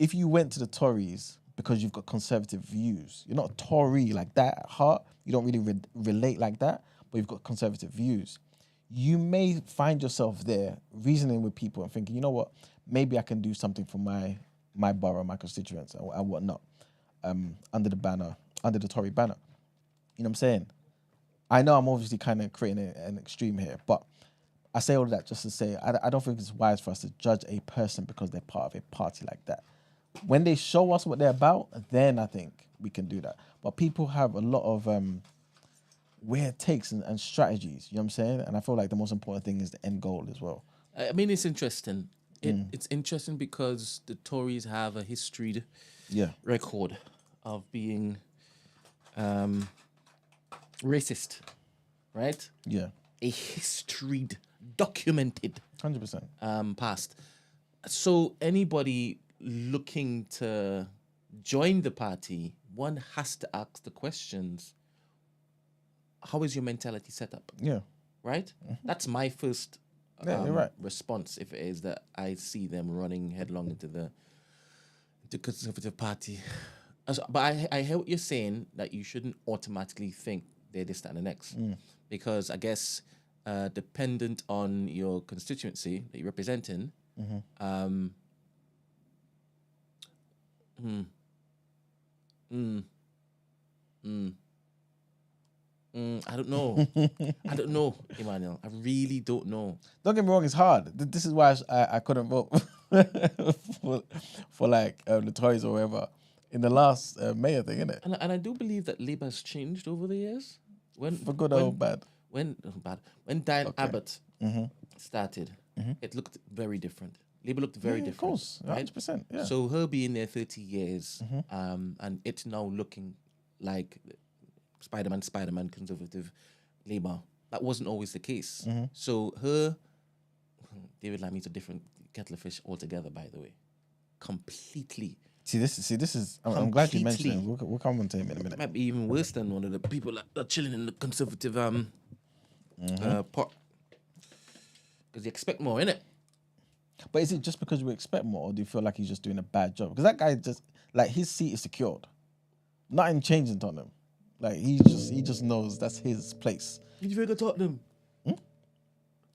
if you went to the Tories because you've got conservative views, you're not a Tory like that at heart, you don't really relate like that, but you've got conservative views, you may find yourself there reasoning with people and thinking, you know what, maybe I can do something for my borough, my constituents and whatnot, under the Tory banner. You know what I'm saying? I know I'm obviously kind of creating an extreme here, but I say all of that just to say I don't think it's wise for us to judge a person because they're part of a party like that. When they show us what they're about, then I think we can do that. But people have a lot of weird takes and strategies, you know what I'm saying? And I feel like the most important thing is the end goal as well. I mean, it's interesting. It's interesting because the Tories have a history record of being racist, right? Yeah. A history documented 100%. past. So anybody looking to join the party, one has to ask the questions. How is your mentality set up? Yeah. Right? That's my first you're right. response if it is that I see them running headlong into the Conservative Party. But I hear what you're saying, that you shouldn't automatically think they're this, that, and the next. Because I guess dependent on your constituency that you're representing, um, mm, mm, mm, I don't know. I don't know, Emmanuel. I really don't know. Don't get me wrong, it's hard. This is why I couldn't vote for like the Tories or whatever in the last mayor thing, innit? And I do believe that Labour has changed over the years. For good or bad. When Diane Abbott started, it looked very different. Labour looked very different. Of course, 100%. Yeah. So her being there 30 years, and it's now looking like Spider-Man, conservative Labour. That wasn't always the case. So David Lammy's a different kettle of fish altogether, by the way. Completely. See, this is. I'm glad you mentioned it. We'll come on to him in a minute. It might be even worse than one of the people that are chilling in the conservative pot. Because you expect more, innit? But is it just because we expect more, or do you feel like he's just doing a bad job? Because that guy just, like, his seat is secured. Nothing changing on him. Like, he just knows that's his place. What do you think of Tottenham?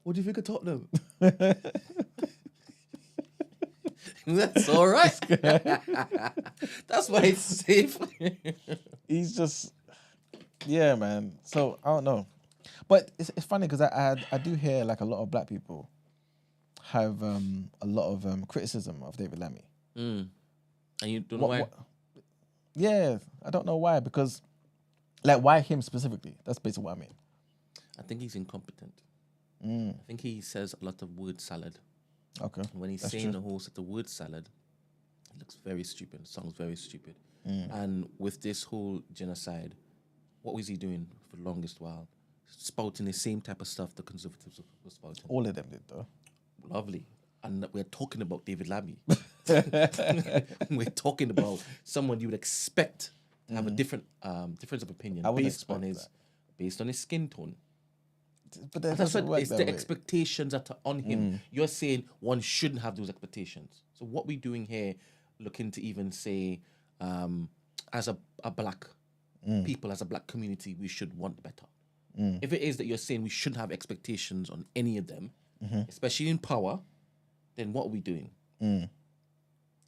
What do you think of Tottenham? That's all right. That's why it's safe. He's just, yeah, man. So I don't know, but it's funny because I do hear like a lot of black people have a lot of criticism of David Lammy. And you don't know why? Yeah, I don't know why, because like, why him specifically? That's basically what I mean. I think he's incompetent. I think he says a lot of word salad. Okay. When he's saying the whole set of word salad, it looks very stupid. It sounds very stupid. And with this whole genocide, what was he doing for the longest while? Spouting the same type of stuff the Conservatives were spouting. All of them did, though. Lovely. And we're talking about David Lammy. We're talking about someone you would expect to have a different difference of opinion based on his skin tone. But that's what it's the expectations that are on him. You're saying one shouldn't have those expectations. So what we're doing here, looking to even say, as a black people, as a black community, we should want better. If it is that you're saying we shouldn't have expectations on any of them, especially in power, then what are we doing? And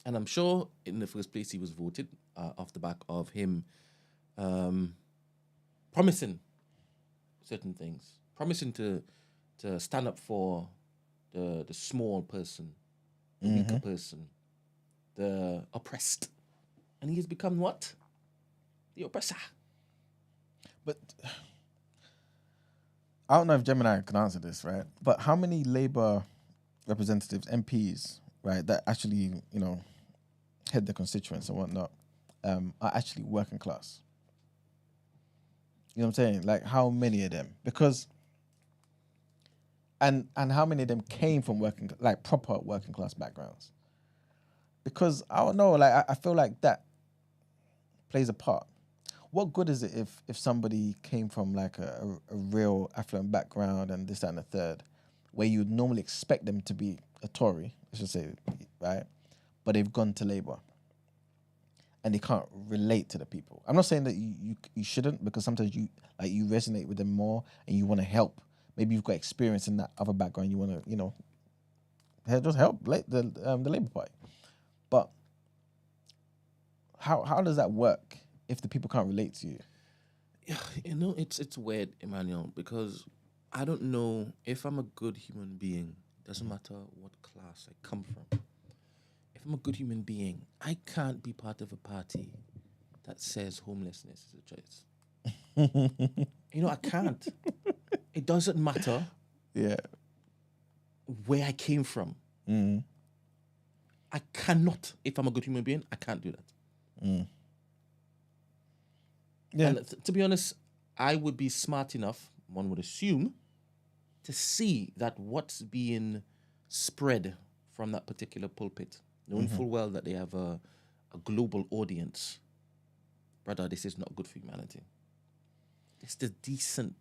I'm sure in the first place he was voted off the back of him promising certain things. Promising to stand up for the small person, the weaker person, the oppressed. And he has become what? The oppressor. But I don't know if Gemini can answer this, right? But how many Labour representatives, MPs, right, that actually, head the constituents and whatnot, are actually working class? You know what I'm saying? Like, how many of them? Because... And how many of them came from proper working class backgrounds? Because I don't know, like I feel like that plays a part. What good is it if somebody came from like a real affluent background and this, that, and the third, where you would normally expect them to be a Tory, I should say, right? But they've gone to Labour and they can't relate to the people. I'm not saying that you shouldn't, because sometimes you resonate with them more and you want to help. Maybe you've got experience in that other background. You want to, just help the Labour Party. But how does that work if the people can't relate to you? Yeah, it's weird, Emmanuel, because I don't know if I'm a good human being. Doesn't matter what class I come from. If I'm a good human being, I can't be part of a party that says homelessness is a choice. I can't. It doesn't matter where I came from. I cannot, if I'm a good human being, I can't do that. Yeah. And to be honest, I would be smart enough, one would assume, to see that what's being spread from that particular pulpit, knowing full well that they have a global audience. Brother, this is not good for humanity. It's the decent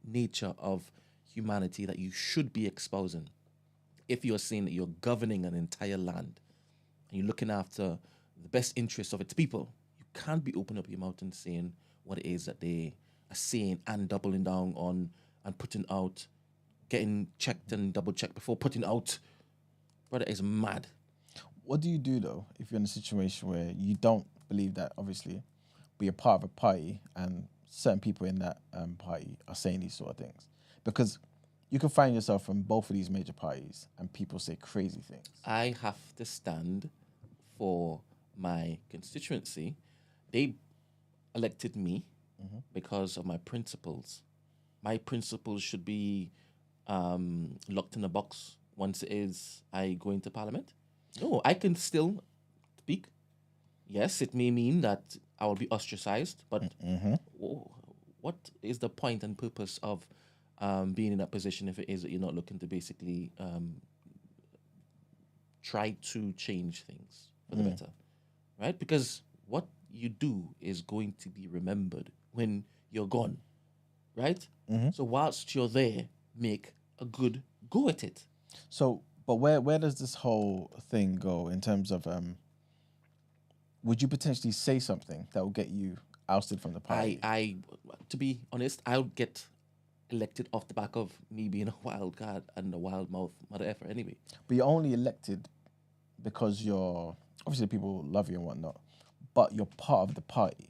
nature of humanity that you should be espousing. If you're saying that you're governing an entire land and you're looking after the best interest of its people, you can't be opening up your mouth and saying what it is that they are saying and doubling down on and putting out, getting checked and double checked before putting out. Brother, is mad. What do you do though if you're in a situation where you don't believe that, obviously, but you're part of a party and certain people in that party are saying these sort of things? Because you can find yourself from both of these major parties and people say crazy things. I have to stand for my constituency. They elected me because of my principles. My principles should be locked in a box once it is I go into parliament. No, I can still speak. Yes, it may mean that I will be ostracized, but what is the point and purpose of being in that position if it is that you're not looking to basically try to change things for the better, right? Because what you do is going to be remembered when you're gone, right? So whilst you're there, make a good go at it. So, but where does this whole thing go in terms of would you potentially say something that will get you ousted from the party? I to be honest, I'll get elected off the back of me being a wild card and a wild mouth mother effer anyway. But you're only elected because you're, obviously people love you and whatnot, but you're part of the party.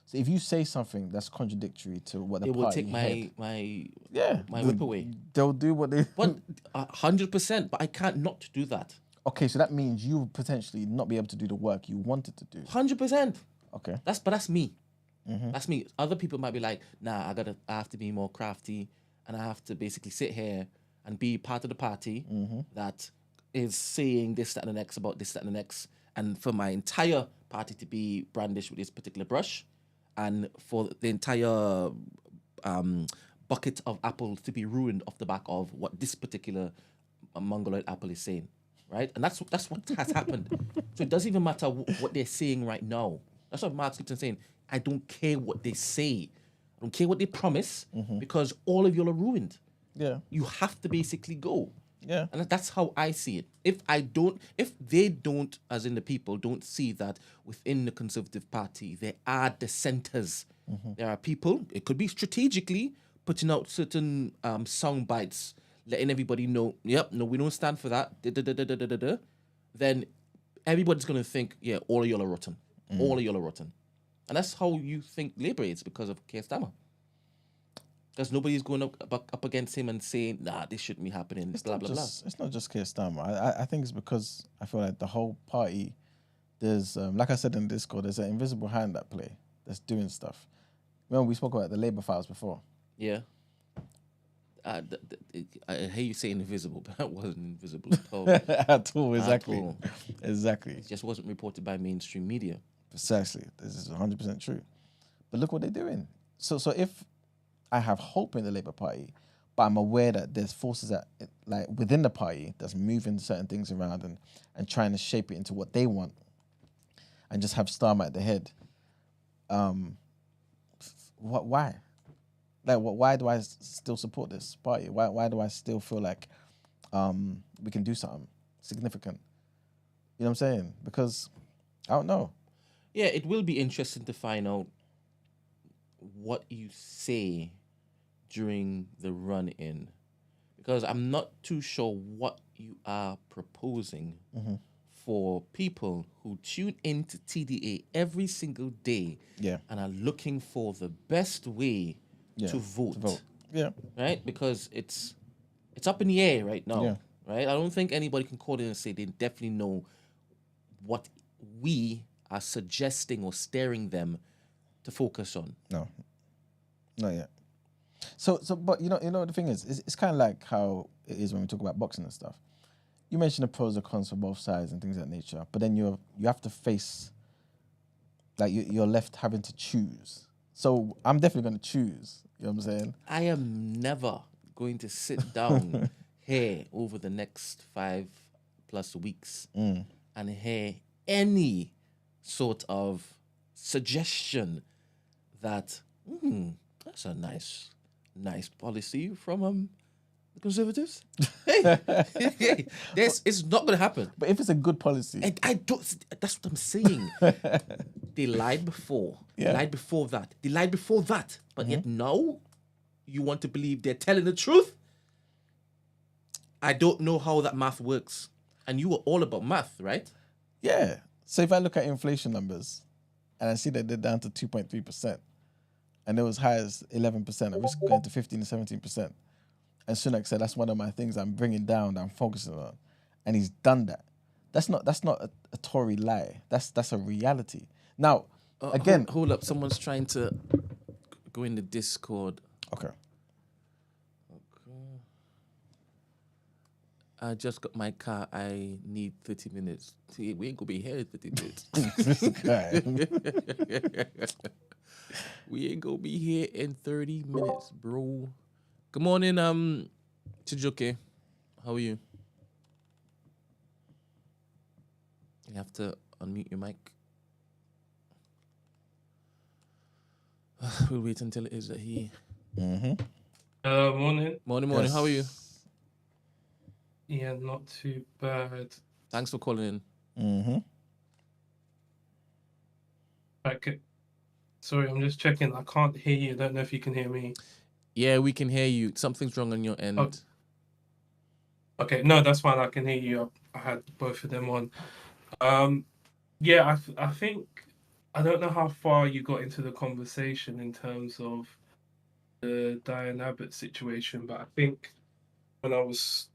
So if you say something that's contradictory to what the They will party take head, my whip away. They'll do what they. But 100%, but I can't not do that. Okay, so that means you potentially not be able to do the work you wanted to do. 100%. Okay. That's me. That's me. Other people might be like, nah, I have to be more crafty, and I have to basically sit here and be part of the party that is saying this, that, and the next about this, that, and the next, and for my entire party to be brandished with this particular brush, and for the entire bucket of apples to be ruined off the back of what this particular mongoloid apple is saying, right? And that's what has happened. So it doesn't even matter what they're saying right now. That's what Mark keeps saying. I don't care what they say. I don't care what they promise because all of y'all are ruined. Yeah. You have to basically go. Yeah. And that's how I see it. If they don't, as in the people, don't see that within the Conservative Party, there are dissenters. There are people, it could be strategically putting out certain sound bites, letting everybody know, yep, no, we don't stand for that, then everybody's going to think, yeah, all of y'all are rotten. All of y'all are rotten. And that's how you think Labour is because of Keir Starmer. Because nobody's going up against him and saying, nah, this shouldn't be happening, blah, blah, blah. It's not just Keir Starmer. I think it's because I feel like the whole party, there's, like I said in Discord, there's an invisible hand at play that's doing stuff. Remember we spoke about the Labour files before? Yeah. I hear you saying invisible, but that wasn't invisible at all. At all, exactly. At all. Exactly. It just wasn't reported by mainstream media. Precisely. This is 100% true. But look what they're doing. So if I have hope in the Labour Party, but I'm aware that there's forces that, like within the party that's moving certain things around and trying to shape it into what they want, and just have Starmer at the head. Why? Like, why do I still support this party? Why do I still feel like we can do something significant? You know what I'm saying? Because I don't know. Yeah, it will be interesting to find out what you say during the run-in, because I'm not too sure what you are proposing for people who tune into TDA every single day and are looking for the best way to vote. Yeah. Right? Because it's up in the air right now. Yeah. Right? I don't think anybody can call in and say they definitely know what we are suggesting or steering them to focus on. No. Not yet. So, but you know, the thing is, it's kind of like how it is when we talk about boxing and stuff. You mentioned the pros and cons for both sides and things of that nature, but then you have to face, like you're left having to choose. So I'm definitely going to choose. You know what I'm saying? I am never going to sit down here over the next 5+ weeks and hear any sort of suggestion that that's a nice policy from The Conservatives? Hey, it's not going to happen. But if it's a good policy, And I don't. That's what I'm saying. They lied before. They Yeah. lied before that. They lied before that. But yet now, you want to believe they're telling the truth? I don't know how that math works. And you were all about math, right? yeah. So if I look at inflation numbers, and I see that they're down to 2.3%, and it was high as 11%, I risk going to 15 to 17%. And Sunak said that's one of my things I'm bringing down, that I'm focusing on, and he's done that. That's not a Tory lie. That's a reality. Now, again, Hold up. Someone's trying to go in the Discord. okay. I just got my car. I need 30 minutes. See, we ain't gonna be here in 30 minutes. We ain't gonna be here in 30 minutes, bro. Good morning, Chijoke. How are you? You have to unmute your mic. We'll wait until it is that he. Morning. Morning. How are you? Yeah, not too bad. Thanks for calling in. Okay. Sorry, I'm just checking. I can't hear you. I don't know if you can hear me. Yeah, we can hear you. Something's wrong on your end. Oh. Okay, no, that's fine. I can hear you. I had both of them on. Yeah, I think I don't know how far you got into the conversation in terms of the Diane Abbott situation, but I think when I was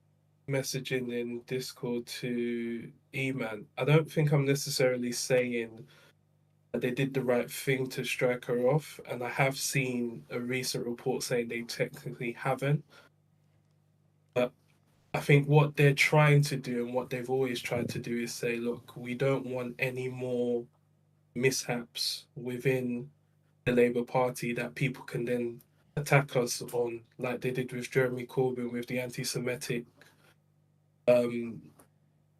messaging in Discord to E-Man, I don't think I'm necessarily saying that they did the right thing to strike her off, and I have seen a recent report saying they technically haven't. But I think what they're trying to do and what they've always tried to do is say, look, we don't want any more mishaps within the Labour Party that people can then attack us on, like they did with Jeremy Corbyn with the anti-Semitic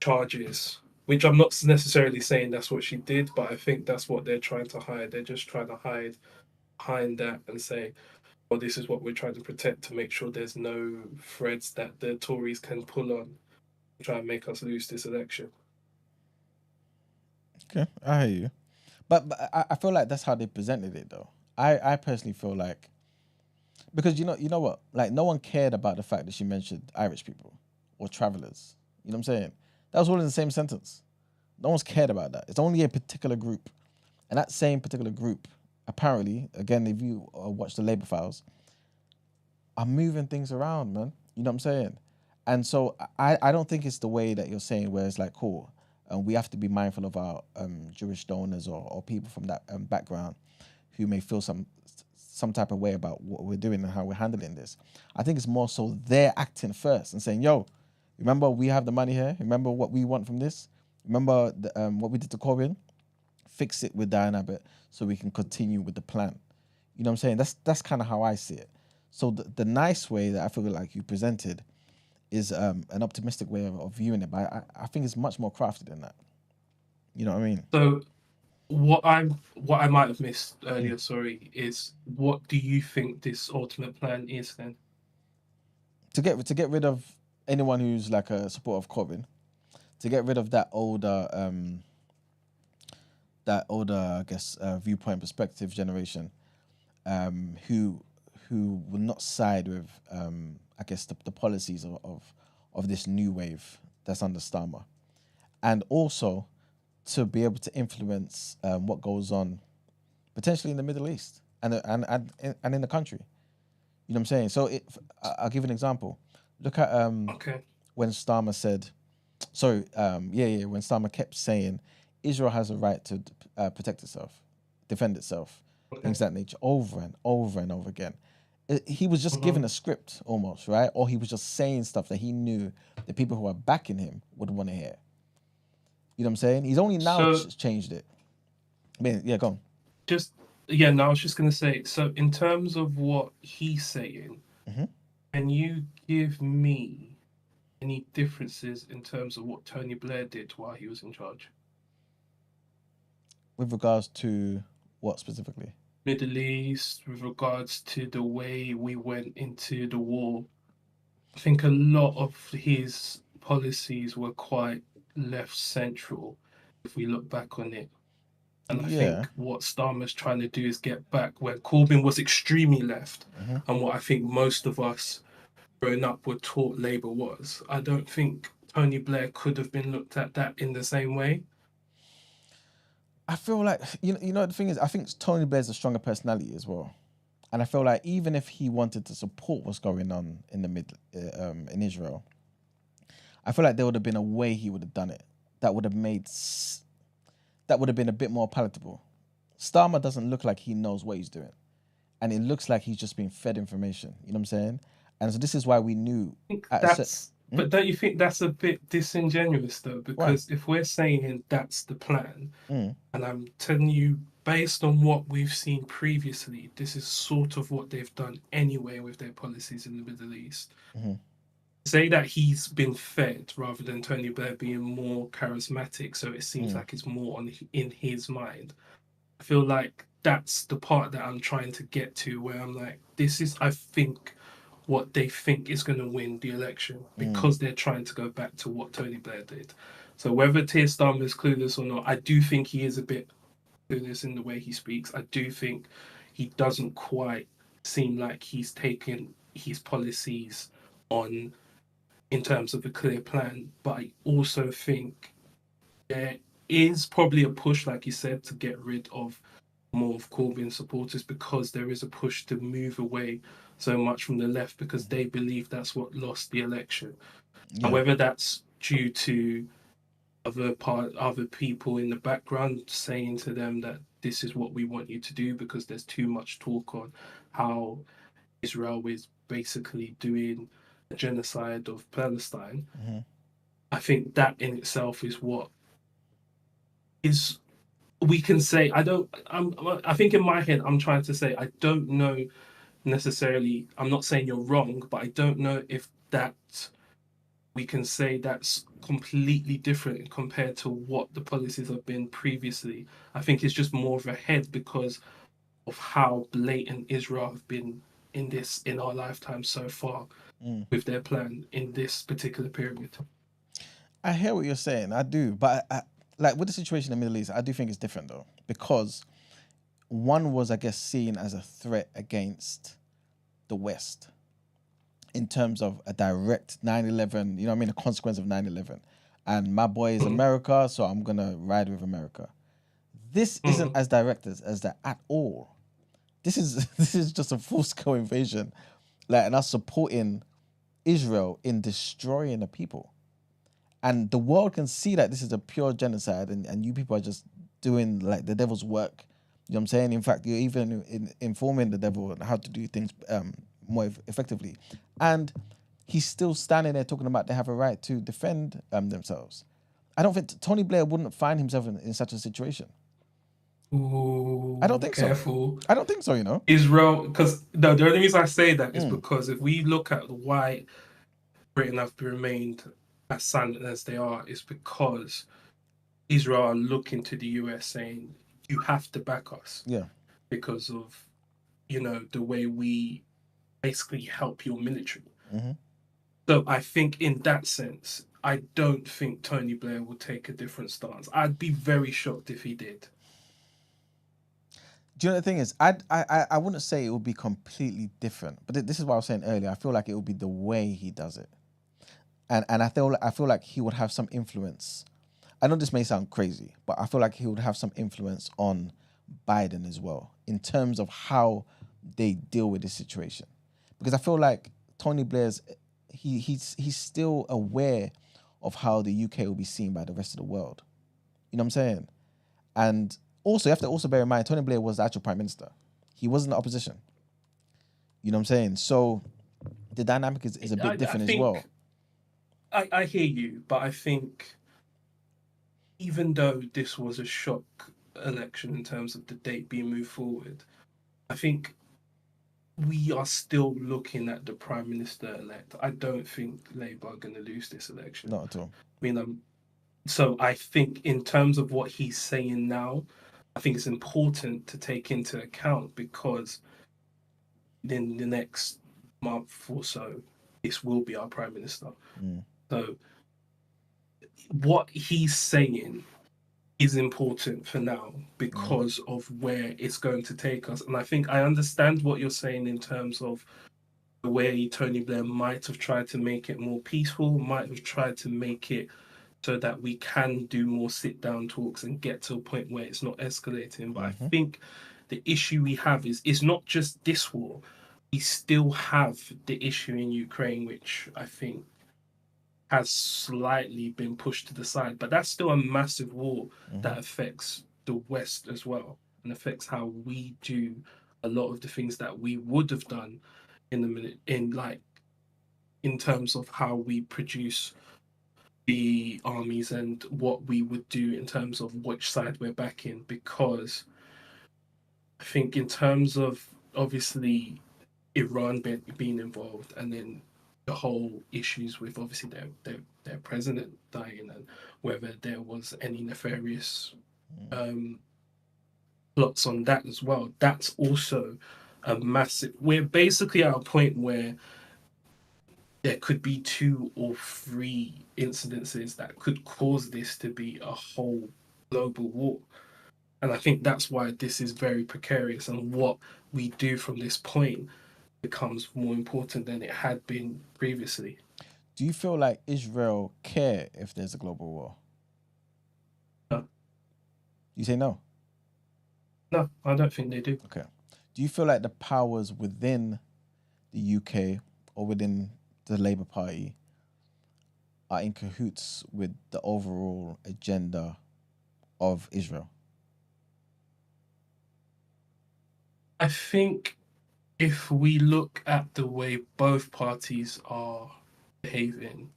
charges, which I'm not necessarily saying that's what she did, but I think that's what they're trying to hide. They're just trying to hide behind that and say, well, this is what we're trying to protect to make sure there's no threads that the Tories can pull on to try and make us lose this election. Okay, I hear you. But I feel like that's how they presented it, though. I personally feel like, because you know what, like no one cared about the fact that she mentioned Irish people or travelers. You know what I'm saying? That was all in the same sentence. No one's cared about that. It's only a particular group, and that same particular group, apparently, again, if you watch the Labour files, are moving things around, man. You know what I'm saying? And so I don't think it's the way that you're saying, where it's like, cool, we have to be mindful of our Jewish donors or people from that background who may feel some type of way about what we're doing and how we're handling this. I think it's more so they're acting first and saying, yo, remember we have the money here. Remember what we want from this. Remember what we did to Corbyn. Fix it with Diane Abbott so we can continue with the plan. You know what I'm saying? That's kind of how I see it. So the nice way that I feel like you presented is an optimistic way of viewing it, but I think it's much more crafted than that. You know what I mean? So what I might have missed earlier, sorry, is what do you think this ultimate plan is then? To get rid of anyone who's like a supporter of Corbyn, to get rid of that older I guess viewpoint perspective generation, who will not side with I guess the policies of this new wave that's under Starmer, and also to be able to influence what goes on potentially in the Middle East and in the country. You know what I'm saying? So I'll give an example. Look at when Starmer said, when Starmer kept saying Israel has a right to protect itself, defend itself, things of that nature, over and over and over again. He was just given a script almost, right? Or he was just saying stuff that he knew the people who are backing him would want to hear. You know what I'm saying? He's only now changed it. I mean, yeah, go on. I was just going to say, so in terms of what he's saying, can you give me any differences in terms of what Tony Blair did while he was in charge? With regards to what specifically? Middle East, with regards to the way we went into the war. I think a lot of his policies were quite left central if we look back on it. And I Yeah. think what Starmer's trying to do is get back where Corbyn was extremely left, and what I think most of us growing up were taught Labour was. I don't think Tony Blair could have been looked at that in the same way. I feel like you know the thing is, I think Tony Blair's a stronger personality as well, and I feel like even if he wanted to support what's going on in in Israel, I feel like there would have been a way he would have done it that would have that would have been a bit more palatable. Starmer doesn't look like he knows what he's doing, and it looks like he's just being fed information. You know what I'm saying? And so this is why we knew. But don't you think that's a bit disingenuous though? Why? Because if we're saying that's the plan, Mm. and I'm telling you, based on what we've seen previously, this is sort of what they've done anyway with their policies in the Middle East. Mm-hmm. Say that he's been fed rather than Tony Blair being more charismatic, so it seems like it's more in his mind. I feel like that's the part that I'm trying to get to, where I'm like, this is, I think, what they think is going to win the election because they're trying to go back to what Tony Blair did. So whether Keir Starmer is clueless or not, I do think he is a bit clueless in the way he speaks. I do think he doesn't quite seem like he's taken his policies on in terms of a clear plan. But I also think there is probably a push, like you said, to get rid of more of Corbyn supporters because there is a push to move away so much from the left because they believe that's what lost the election. Yeah. And whether that's due to other people in the background saying to them that this is what we want you to do because there's too much talk on how Israel is basically doing a genocide of Palestine. I think that in itself is what is we can say. I think in my head I'm trying to say I don't know necessarily. I'm not saying you're wrong, but I don't know if that we can say that's completely different compared to what the policies have been previously. I think it's just more of a head because of how blatant Israel have been in our lifetime so far with their plan in this particular period. I hear what you're saying. I do, but like with the situation in the Middle East, I do think it's different though because one was, I guess, seen as a threat against the West in terms of a direct 9/11. You know what I mean? A consequence of 9/11. And my boy is America, so I'm gonna ride with America. This isn't as direct as that at all. This is just a full scale invasion, like, and us supporting Israel in destroying the people. And the world can see that this is a pure genocide, and you people are just doing like the devil's work. You know what I'm saying? In fact, you're even informing the devil on how to do things more effectively. And he's still standing there talking about they have a right to defend themselves. I don't think Tony Blair wouldn't find himself in such a situation. Ooh, I don't think careful. so. I don't think so, you know? Israel, because no, the only reason I say that is because if we look at why Britain have remained as silent as they are, is because Israel are looking to the US saying, you have to back us. Yeah. Because of, the way we basically help your military. So I think in that sense, I don't think Tony Blair will take a different stance. I'd be very shocked if he did. Do you know the thing is, I wouldn't say it would be completely different, but this is what I was saying earlier. I feel like it would be the way he does it, and I feel like he would have some influence. I know this may sound crazy, but I feel like he would have some influence on Biden as well in terms of how they deal with this situation, because I feel like Tony Blair's he's still aware of how the UK will be seen by the rest of the world. You know what I'm saying? And also, you have to also bear in mind, Tony Blair was the actual prime minister. He wasn't in the opposition. You know what I'm saying? So the dynamic is a bit different as well. I hear you, but I think even though this was a shock election in terms of the date being moved forward, I think we are still looking at the prime minister elect. I don't think Labour are going to lose this election. Not at all. I mean, so I think in terms of what he's saying now, I think it's important to take into account because in the next month or so, this will be our prime minister. Mm. So what he's saying is important for now because of where it's going to take us. And I think I understand what you're saying in terms of the way Tony Blair might have tried to make it more peaceful, might have tried to make it so that we can do more sit down talks and get to a point where it's not escalating. But I think the issue we have is it's not just this war. We still have the issue in Ukraine, which I think has slightly been pushed to the side. But that's still a massive war that affects the West as well and affects how we do a lot of the things that we would have done in the minute in terms of how we produce the armies and what we would do in terms of which side we're backing, because I think in terms of obviously Iran being involved and then the whole issues with obviously their president dying and whether there was any nefarious plots on that as well, that's also a massive, we're basically at a point where there could be 2 or 3 incidences that could cause this to be a whole global war. And I think that's why this is very precarious, and what we do from this point becomes more important than it had been previously. Do you feel like Israel care if there's a global war? No. You say no? No, I don't think they do. Okay. Do you feel like the powers within the UK or within the Labour Party are in cahoots with the overall agenda of Israel? I think if we look at the way both parties are behaving,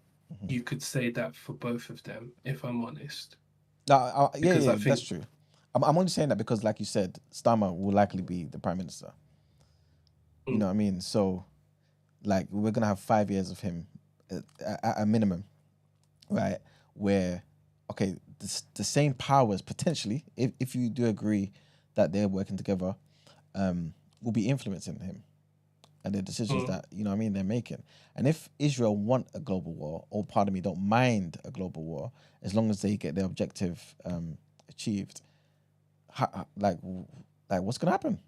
you could say that for both of them, if I'm honest. Yeah, that's true. I'm only saying that because, like you said, Starmer will likely be the prime minister. You know what I mean? So, like, we're gonna have 5 years of him at a minimum, right? Where, okay, the same powers potentially, if you do agree that they're working together, will be influencing him and the decisions that, you know what I mean, they're making. And if Israel want a global war, or pardon me, don't mind a global war, as long as they get their objective achieved, like what's gonna happen?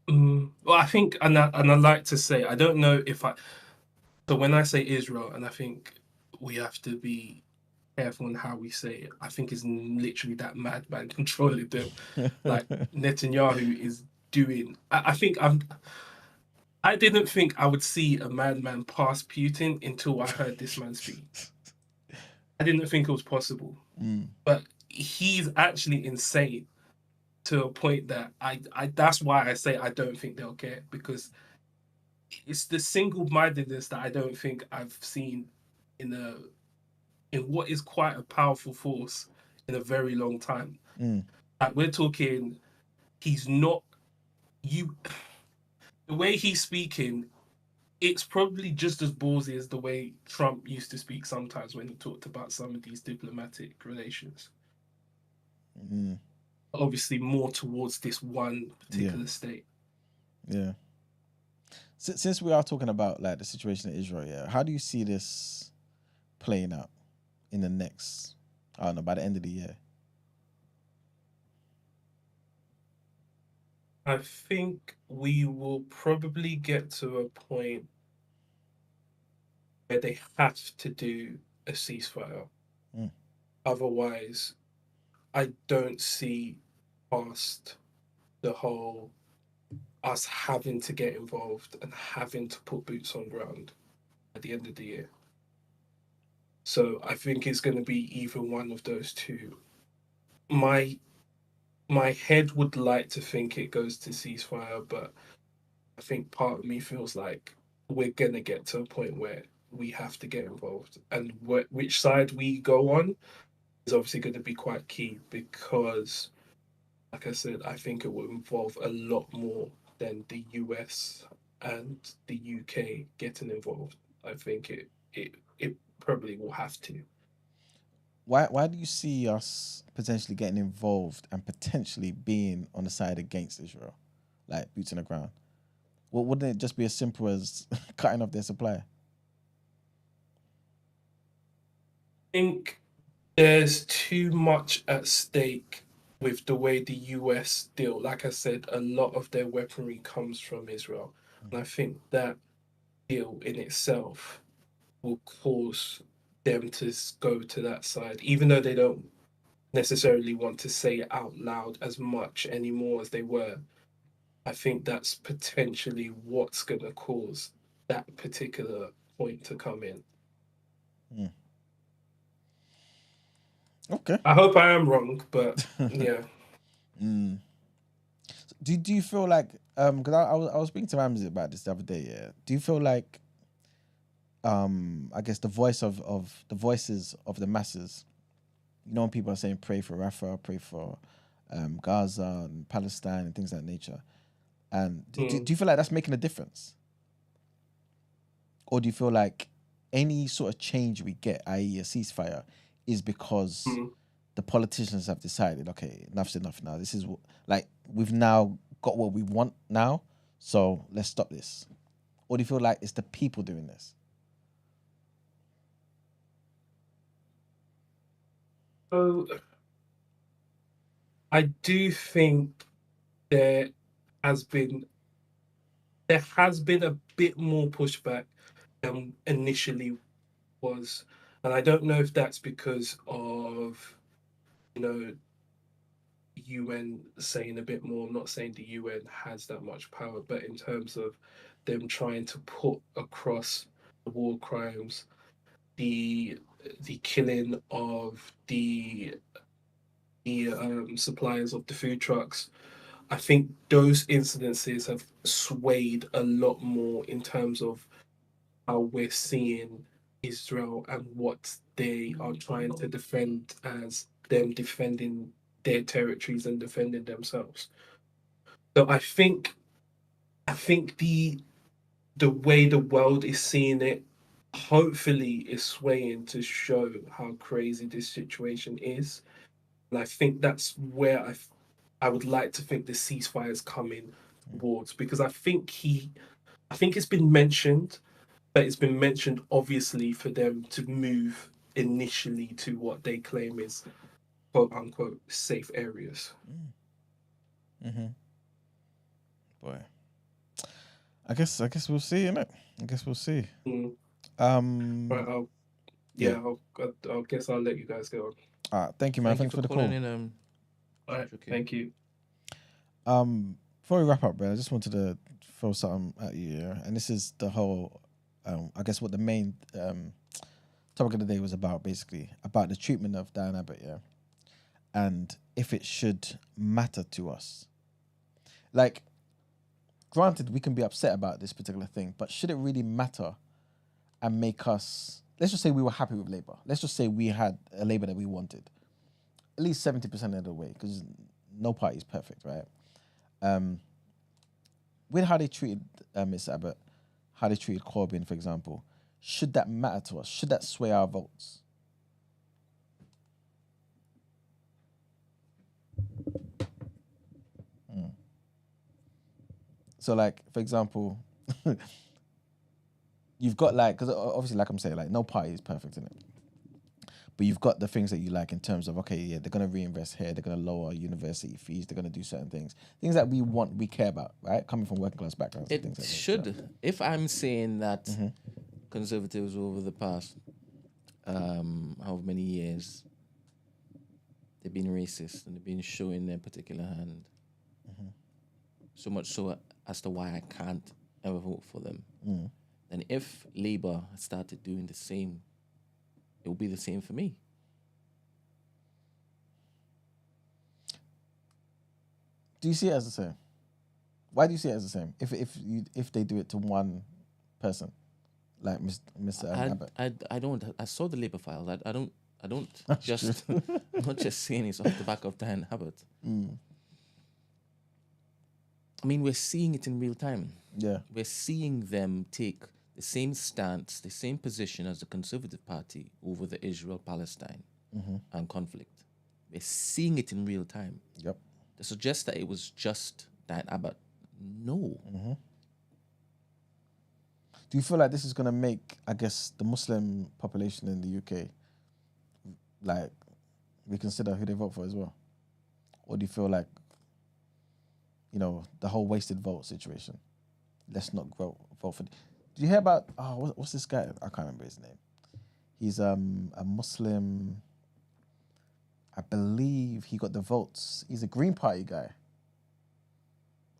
Well, I think, and I like to say, I don't know if so when I say Israel, and I think we have to be careful in how we say it, I think it's literally that madman controlling them. Like Netanyahu is doing, I didn't think I would see a madman pass Putin until I heard this man speak. I didn't think it was possible. But he's actually insane to a point that I that's why I say I don't think they'll care, because it's the single-mindedness that I don't think I've seen in what is quite a powerful force in a very long time. Like, we're talking, he's not you. The way he's speaking, it's probably just as ballsy as the way Trump used to speak sometimes when he talked about some of these diplomatic relations. Obviously, more towards this one particular state. Yeah. Since we are talking about like the situation in Israel, yeah, how do you see this playing out in the next, I don't know, by the end of the year? I think we will probably get to a point where they have to do a ceasefire. Otherwise, I don't see past the whole us having to get involved and having to put boots on ground at the end of the year. So I think it's going to be either one of those two. My head would like to think it goes to ceasefire, but I think part of me feels like we're going to get to a point where we have to get involved. And which side we go on is obviously going to be quite key, because, like I said, I think it will involve a lot more than the US and the UK getting involved. I think it probably will have to. Why do you see us potentially getting involved and potentially being on the side against Israel, like boots on the ground? Wouldn't it just be as simple as cutting off their supply? I think there's too much at stake with the way the US deal. Like I said, a lot of their weaponry comes from Israel. And I think that deal in itself will cause them to go to that side, even though they don't necessarily want to say it out loud as much anymore as they were. I think that's potentially what's going to cause that particular point to come in. Mm. Okay. I hope I am wrong, but yeah. Mm. Do you feel like because I was speaking to Ramsey about this the other day, yeah. Do you feel like I guess the voices of the masses, you know, when people are saying pray for Rafah, pray for Gaza and Palestine and things of that nature, and do you feel like that's making a difference? Or do you feel like any sort of change we get, i.e. a ceasefire, is because the politicians have decided, okay, enough's enough now. This is like we've now got what we want now, so let's stop this. Or do you feel like it's the people doing this? So I do think there has been a bit more pushback than initially was, and I don't know if that's because of, you know, UN saying a bit more. I'm not saying the UN has that much power, but in terms of them trying to put across the war crimes, the killing of the suppliers of the food trucks, I think those incidences have swayed a lot more in terms of how we're seeing Israel and what they are trying to defend as them defending their territories and defending themselves. So I think the way the world is seeing it hopefully is swaying to show how crazy this situation is. And I think that's where I would like to think the ceasefire is coming towards, because I think it's been mentioned, but it's been mentioned obviously for them to move initially to what they claim is quote unquote safe areas. Mm-hmm. Boy, I guess we'll see, innit? I guess we'll see. Mm. Um, Right, yeah. I'll guess I'll let you guys go Thank you, man. Thank you Thanks for for the calling call. in, on. All right, okay. thank you. Before we wrap up, bro, I just wanted to throw something at you, yeah? And this is the whole, I guess what the main topic of the day was about, basically, about the treatment of Diane Abbott, yeah? And if it should matter to us. Like, granted, we can be upset about this particular thing, but should it really matter and make us, let's just say we were happy with Labour. Let's just say we had a Labour that we wanted. At least 70% of the way, because no party is perfect, right? With how they treated Miss Abbott, how they treated Corbyn, for example, should that matter to us? Should that sway our votes? So, like, for example, you've got like, because obviously, like I'm saying, like no party is perfect in it. But you've got the things that you like in terms of, okay, yeah, they're going to reinvest here, they're going to lower university fees, they're going to do certain things that we want, we care about, right? Coming from working class backgrounds. It things like that. should. If I'm saying that conservatives over the past however many years they've been racist and they've been showing their particular hand, so much so as to why I can't ever vote for them. Then if Labour started doing the same, it will be the same for me. Do you see it as the same? Why do you see it as the same? If they do it to one person, like Mr. Abbott. I don't. I saw the Labour files. I don't That's just true. I'm not just saying it's off the back of Diane Abbott. I mean, we're seeing it in real time. Yeah. We're seeing them take the same stance, the same position as the Conservative Party over the Israel-Palestine and conflict. We're seeing it in real time. Yep. To suggest that it was just Diane Abbott, no. Do you feel like this is gonna make, I guess, the Muslim population in the UK like reconsider who they vote for as well, or do you feel like, you know, the whole wasted vote situation? Let's not vote for. Did you hear about? Oh, what's this guy? I can't remember his name. He's a Muslim. I believe he got the votes. He's a Green Party guy.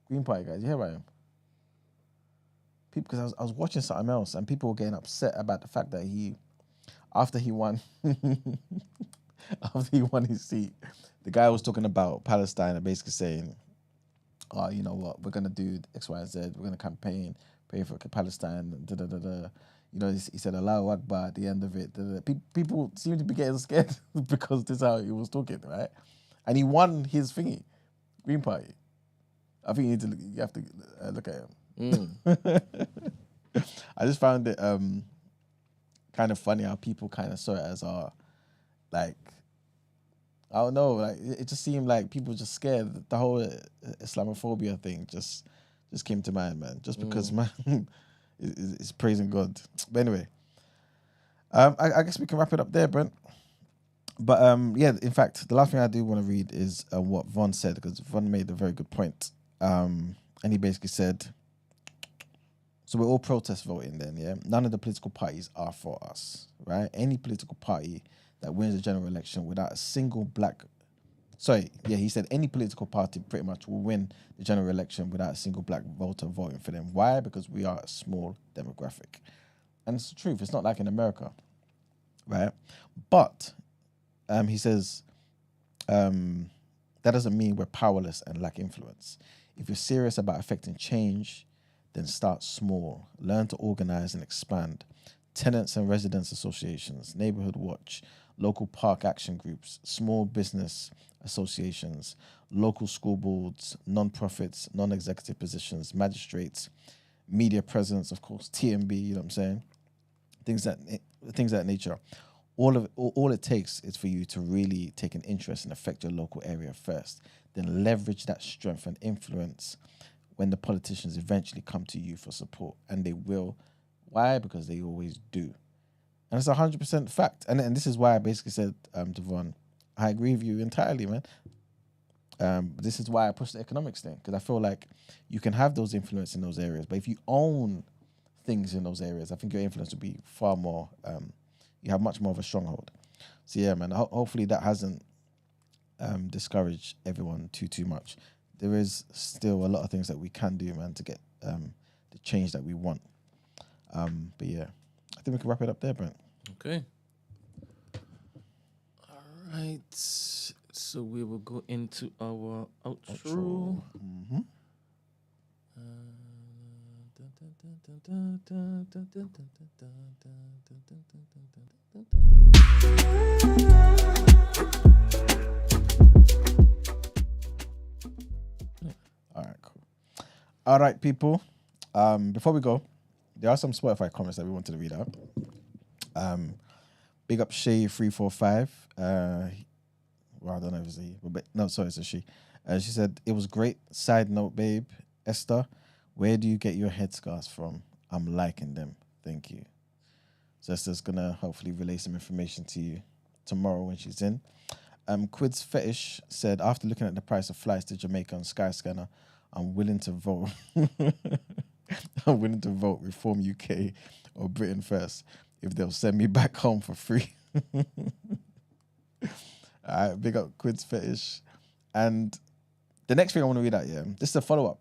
Green Party guy. Did you hear about him? People, because I was watching something else and people were getting upset about the fact that after he won his seat, the guy was talking about Palestine and basically saying, "Oh, you know what? We're gonna do X, Y, and Z. We're gonna campaign, pray for Palestine." Da, da, da, da. You know, he said Allahu Akbar at the end of it. Da, da, da. People seem to be getting scared because this is how he was talking, right? And he won his thingy, Green Party. I think you have to look at him. I just found it kind of funny how people kind of saw it as like, I don't know, like it just seemed like people just scared. The whole Islamophobia thing just came to mind, man. Just because man is praising God. But anyway, I guess we can wrap it up there, Brent. But yeah, in fact, the last thing I do want to read is what Von said, because Von made a very good point. And he basically said, so we're all protest voting then, yeah? None of the political parties are for us, right? Any political party that wins the general election without a single he said any political party pretty much will win the general election without a single black voter voting for them. Why? Because we are a small demographic. And it's the truth. It's not like in America, right? But he says that doesn't mean we're powerless and lack influence. If you're serious about affecting change, then start small. Learn to organize and expand. Tenants and residents associations, neighborhood watch, local park action groups, small business associations, local school boards, non-profits, non-executive positions, magistrates, media presence, of course, TMB, you know what I'm saying? Things of that nature. All it takes is for you to really take an interest and affect your local area first, then leverage that strength and influence when the politicians eventually come to you for support, and they will. Why? Because they always do. And it's 100% fact. And this is why I basically said to Von, I agree with you entirely, man. This is why I push the economics thing, because I feel like you can have those influence in those areas, but if you own things in those areas, I think your influence will be far more, you have much more of a stronghold. So yeah, man, hopefully that hasn't discouraged everyone too much. There is still a lot of things that we can do, man, to get the change that we want. But yeah, I think we can wrap it up there, Brent. Okay. All right. So we will go into our outro. Mm-hmm. All right, cool. All right, people. Before we go, there are some Spotify comments that we wanted to read out. Big up Shay345. Well, I don't know if it's a he, but no, sorry, it's a she. She said, it was great. Side note, babe. Esther, where do you get your headscarves from? I'm liking them. Thank you. So Esther's going to hopefully relay some information to you tomorrow when she's in. Quids Fetish said, after looking at the price of flights to Jamaica on Skyscanner, I'm willing to vote. I'm willing to vote Reform UK or Britain First if they'll send me back home for free. All right, big up Quids Fetish. And the next thing I want to read out, yeah, this is a follow-up.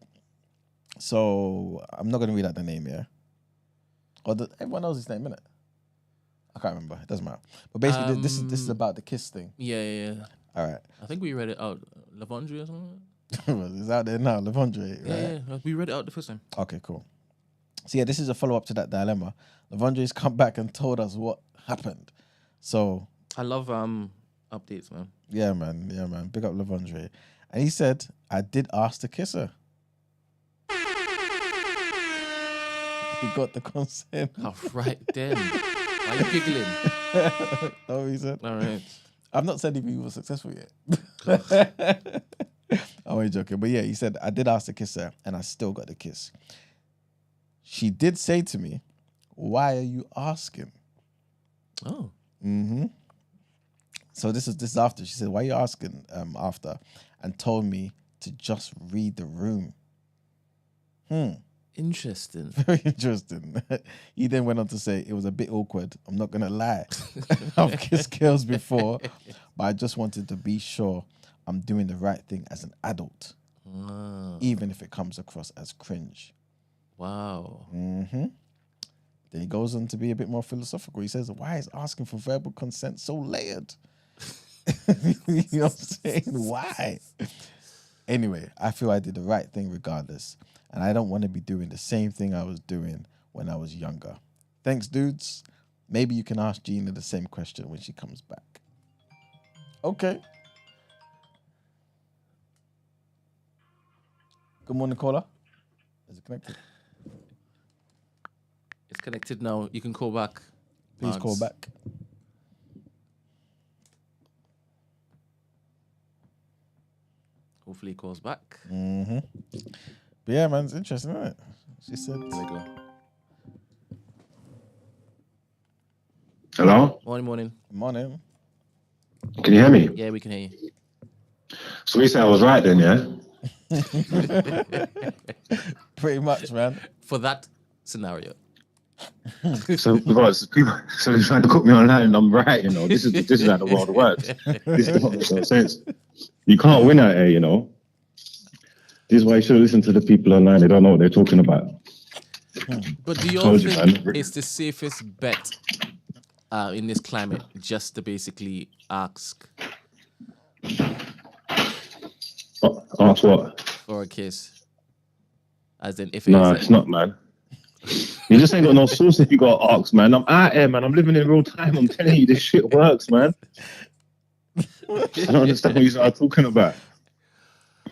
So I'm not going to read out the name, yeah? Everyone knows his name, innit? I can't remember. It doesn't matter. But basically, this is about the kiss thing. Yeah. All right. I think we read it out. Lavondre or something? It's out there now, Lavondre, right? Yeah. We read it out the first time. Okay, cool. So yeah, this is a follow-up to that dilemma. Lavondre's come back and told us what happened. So I love updates, man. Yeah, man. Big up Lavondre. And he said, I did ask to kiss her. He got the consent. All right, then. Why are you giggling? That's what he said. All right. I've not said if he was successful yet. I'm only joking. But yeah, he said, I did ask to kiss her and I still got the kiss. She did say to me, why are you asking? Oh. Mm-hmm. So this is after. She said, why are you asking after? And told me to just read the room. Interesting. Very interesting. He then went on to say, it was a bit awkward. I'm not going to lie. I've kissed girls before, but I just wanted to be sure I'm doing the right thing as an adult, even if it comes across as cringe. Wow. Mm-hmm. Then he goes on to be a bit more philosophical. He says, why is asking for verbal consent so layered? You know what I'm saying? Why? Anyway, I feel I did the right thing regardless, and I don't want to be doing the same thing I was doing when I was younger. Thanks, dudes. Maybe you can ask Gina the same question when she comes back. Okay. Good morning, caller. Is it connected? It's connected now. You can call back. Please call back. Hopefully he calls back. Mm-hmm. But yeah, man, it's interesting, isn't it? She said. There we go. Hello? Morning. Morning. Can you hear me? Yeah, we can hear you. So you say I was right then, yeah? Pretty much, man. For that scenario. So because people, so they're trying to put me online and I'm right, you know. This is how the world works. This don't make no sense. You can't win out here, you know. This is why you should listen to the people online. They don't know what they're talking about. But do you all think it's the safest bet in this climate just to basically ask Ask what? for a kiss? As in, if Nah, it's not, man. You just ain't got no source if you got to ask, man. I'm out here, man. I'm living in real time. I'm telling you, this shit works, man. I don't understand what you're talking about.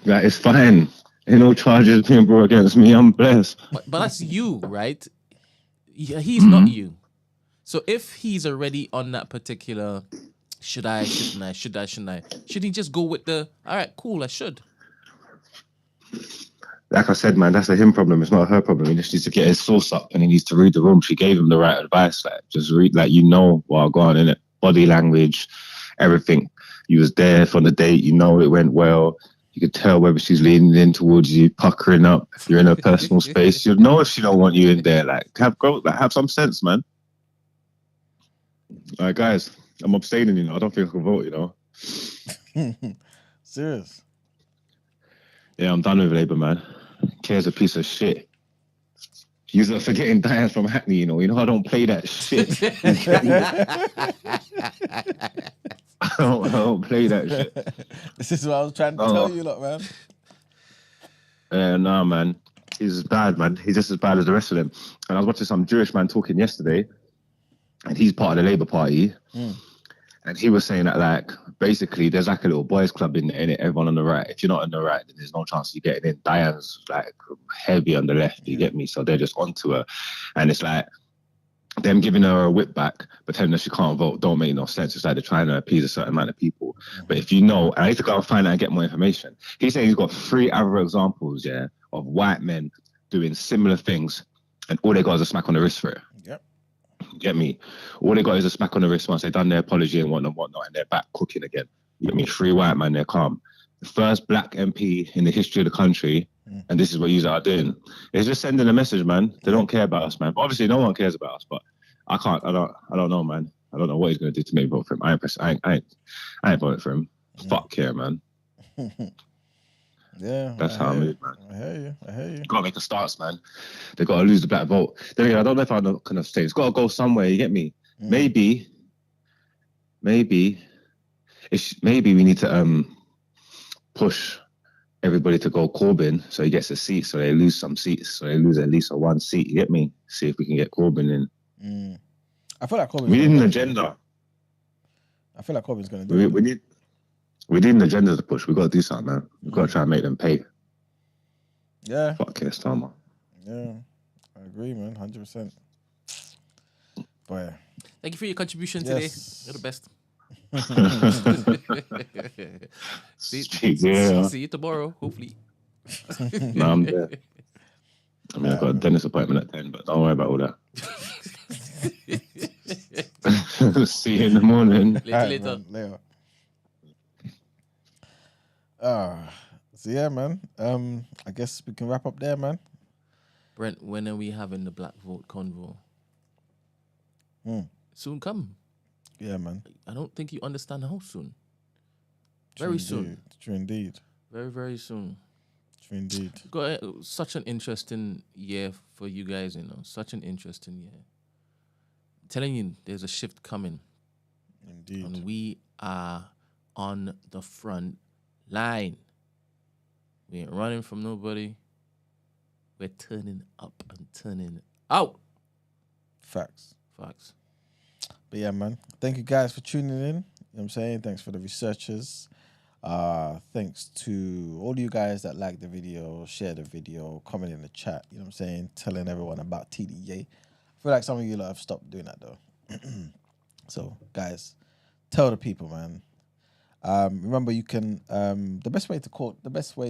That is fine. Ain't no charges being brought against me. I'm blessed. But that's you, right? He's not you. So if he's already on that particular, should I, shouldn't I, shouldn't I? Should he just go with the, all right, cool, I should? Like I said, man, that's a him problem. It's not a her problem. He just needs to get his source up and he needs to read the room. She gave him the right advice. Like, just read, like, you know what go on in it. Body language, everything. You was there for the date. You know it went well. You could tell whether she's leaning in towards you, puckering up. If you're in her personal space, you'll know if she don't want you in there. Like, have some sense, man. All right, guys, I'm abstaining. You know, I don't think I can vote. You know. Serious. Yeah, I'm done with Labour, man. Care's a piece of shit. You're forgetting Diane from Hackney, you know. I don't play that shit. I don't play that shit. This is what I was trying to tell you, lot, man. Nah, man. He's bad, man. He's just as bad as the rest of them. And I was watching some Jewish man talking yesterday, and he's part of the Labour Party. And he was saying that, like, basically, there's like a little boys' club in it, everyone on the right. If you're not on the right, then there's no chance of you getting in. Diane's, like, heavy on the left, you get me? So they're just onto her. And it's like, them giving her a whip back, but telling her she can't vote, don't make no sense. It's like they're trying to appease a certain amount of people. But if you know, and I need to go and find out and get more information. He's saying he's got 3 other examples, yeah, of white men doing similar things, and all they got is a smack on the wrist for it. Yep. Get me? All they got is a smack on the wrist once they've done their apology and whatnot, and they're back cooking again. You get me? 3 white men, they're calm. The first black MP in the history of the country, and this is what you are doing. It's just sending a message, man. They don't care about us, man. But obviously, no one cares about us. But I don't know, man. I don't know what he's going to do to make me vote for him. I ain't voting for him. Fuck care, man. Yeah, that's how I move, man. I hear you. Gotta make a start, man. They gotta lose the black vote. Then again, I don't know if I'm kind of say it's gotta go somewhere. You get me? Maybe we need to push everybody to go Corbyn so he gets a seat, so they lose some seats, so they lose at least 1 seat. You get me? See if we can get Corbyn in. I feel like Corbyn. We need an agenda. I feel like Corbyn's gonna do it. We need an agenda to push. We got to do something, man. We got to try and make them pay. Yeah. Fuck Keir Starmer. Yeah, I agree, man. 100%. But yeah. Thank you for your contribution today. You're the best. See you tomorrow, hopefully. No, I'm there. I mean, I've got a dentist appointment at 10, but don't worry about all that. See you in the morning. Later, Alright, later. man, later. So yeah, man. I guess we can wrap up there, man. Brent, when are we having the Black Vote Convo? Hmm. Soon come. Yeah, man. I don't think you understand how soon. True Very indeed. soon. True indeed. Very, very soon. True indeed. Got such an interesting year for you guys, you know. Such an interesting year. I'm telling you, there's a shift coming. Indeed. And we are on the front line. We ain't running from nobody. We're turning up and turning out. Facts. Facts. But yeah, man. Thank you guys for tuning in. You know what I'm saying? Thanks for the researchers. Thanks to all you guys that like the video, share the video, comment in the chat, you know what I'm saying? Telling everyone about TDA. I feel like some of you lot have stopped doing that though. So, guys, tell the people, man. Remember, you can the best way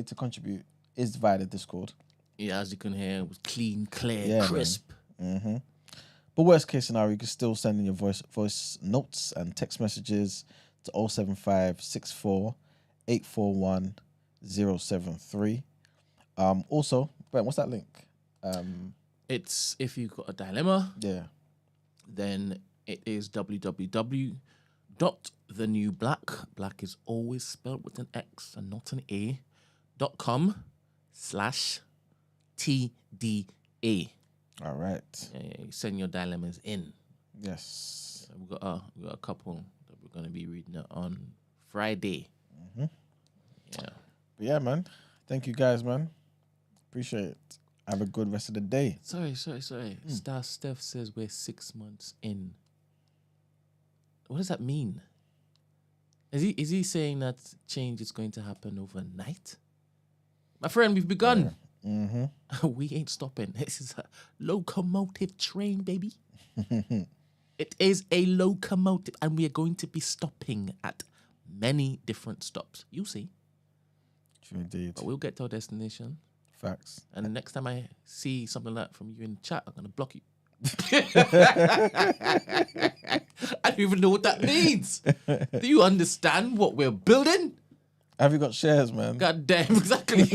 to contribute is via the Discord. Yeah, as you can hear, it was clean, clear, Yeah, crisp. Mm-hmm. But worst case scenario, you can still send in your voice notes and text messages to 075 64 841 073. Also, Brent, what's that link? It's if you've got a dilemma, Yeah. then it is www.thenewblack is always spelled with an X and not an A, .com/TDA. All right. Yeah, you send your dilemmas in. Yes. We got a couple that we're gonna be reading it on Friday. Mm-hmm. Yeah. But yeah, man. Thank you guys, man. Appreciate it. Have a good rest of the day. Sorry. Star Steph says we're 6 months in. What does that mean? Is he saying that change is going to happen overnight? My friend, we've begun. Mm-hmm. We ain't stopping. This is a locomotive train, baby. It is a locomotive, and we are going to be stopping at many different stops. You see. True indeed. But we'll get to our destination. Facts. And the next time I see something like that from you in the chat, I'm going to block you. I don't even know what that means. Do you understand what we're building? Have you got shares, man? God damn, exactly.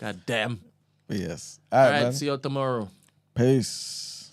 God damn. But yes. All All right, man. see you tomorrow. Peace.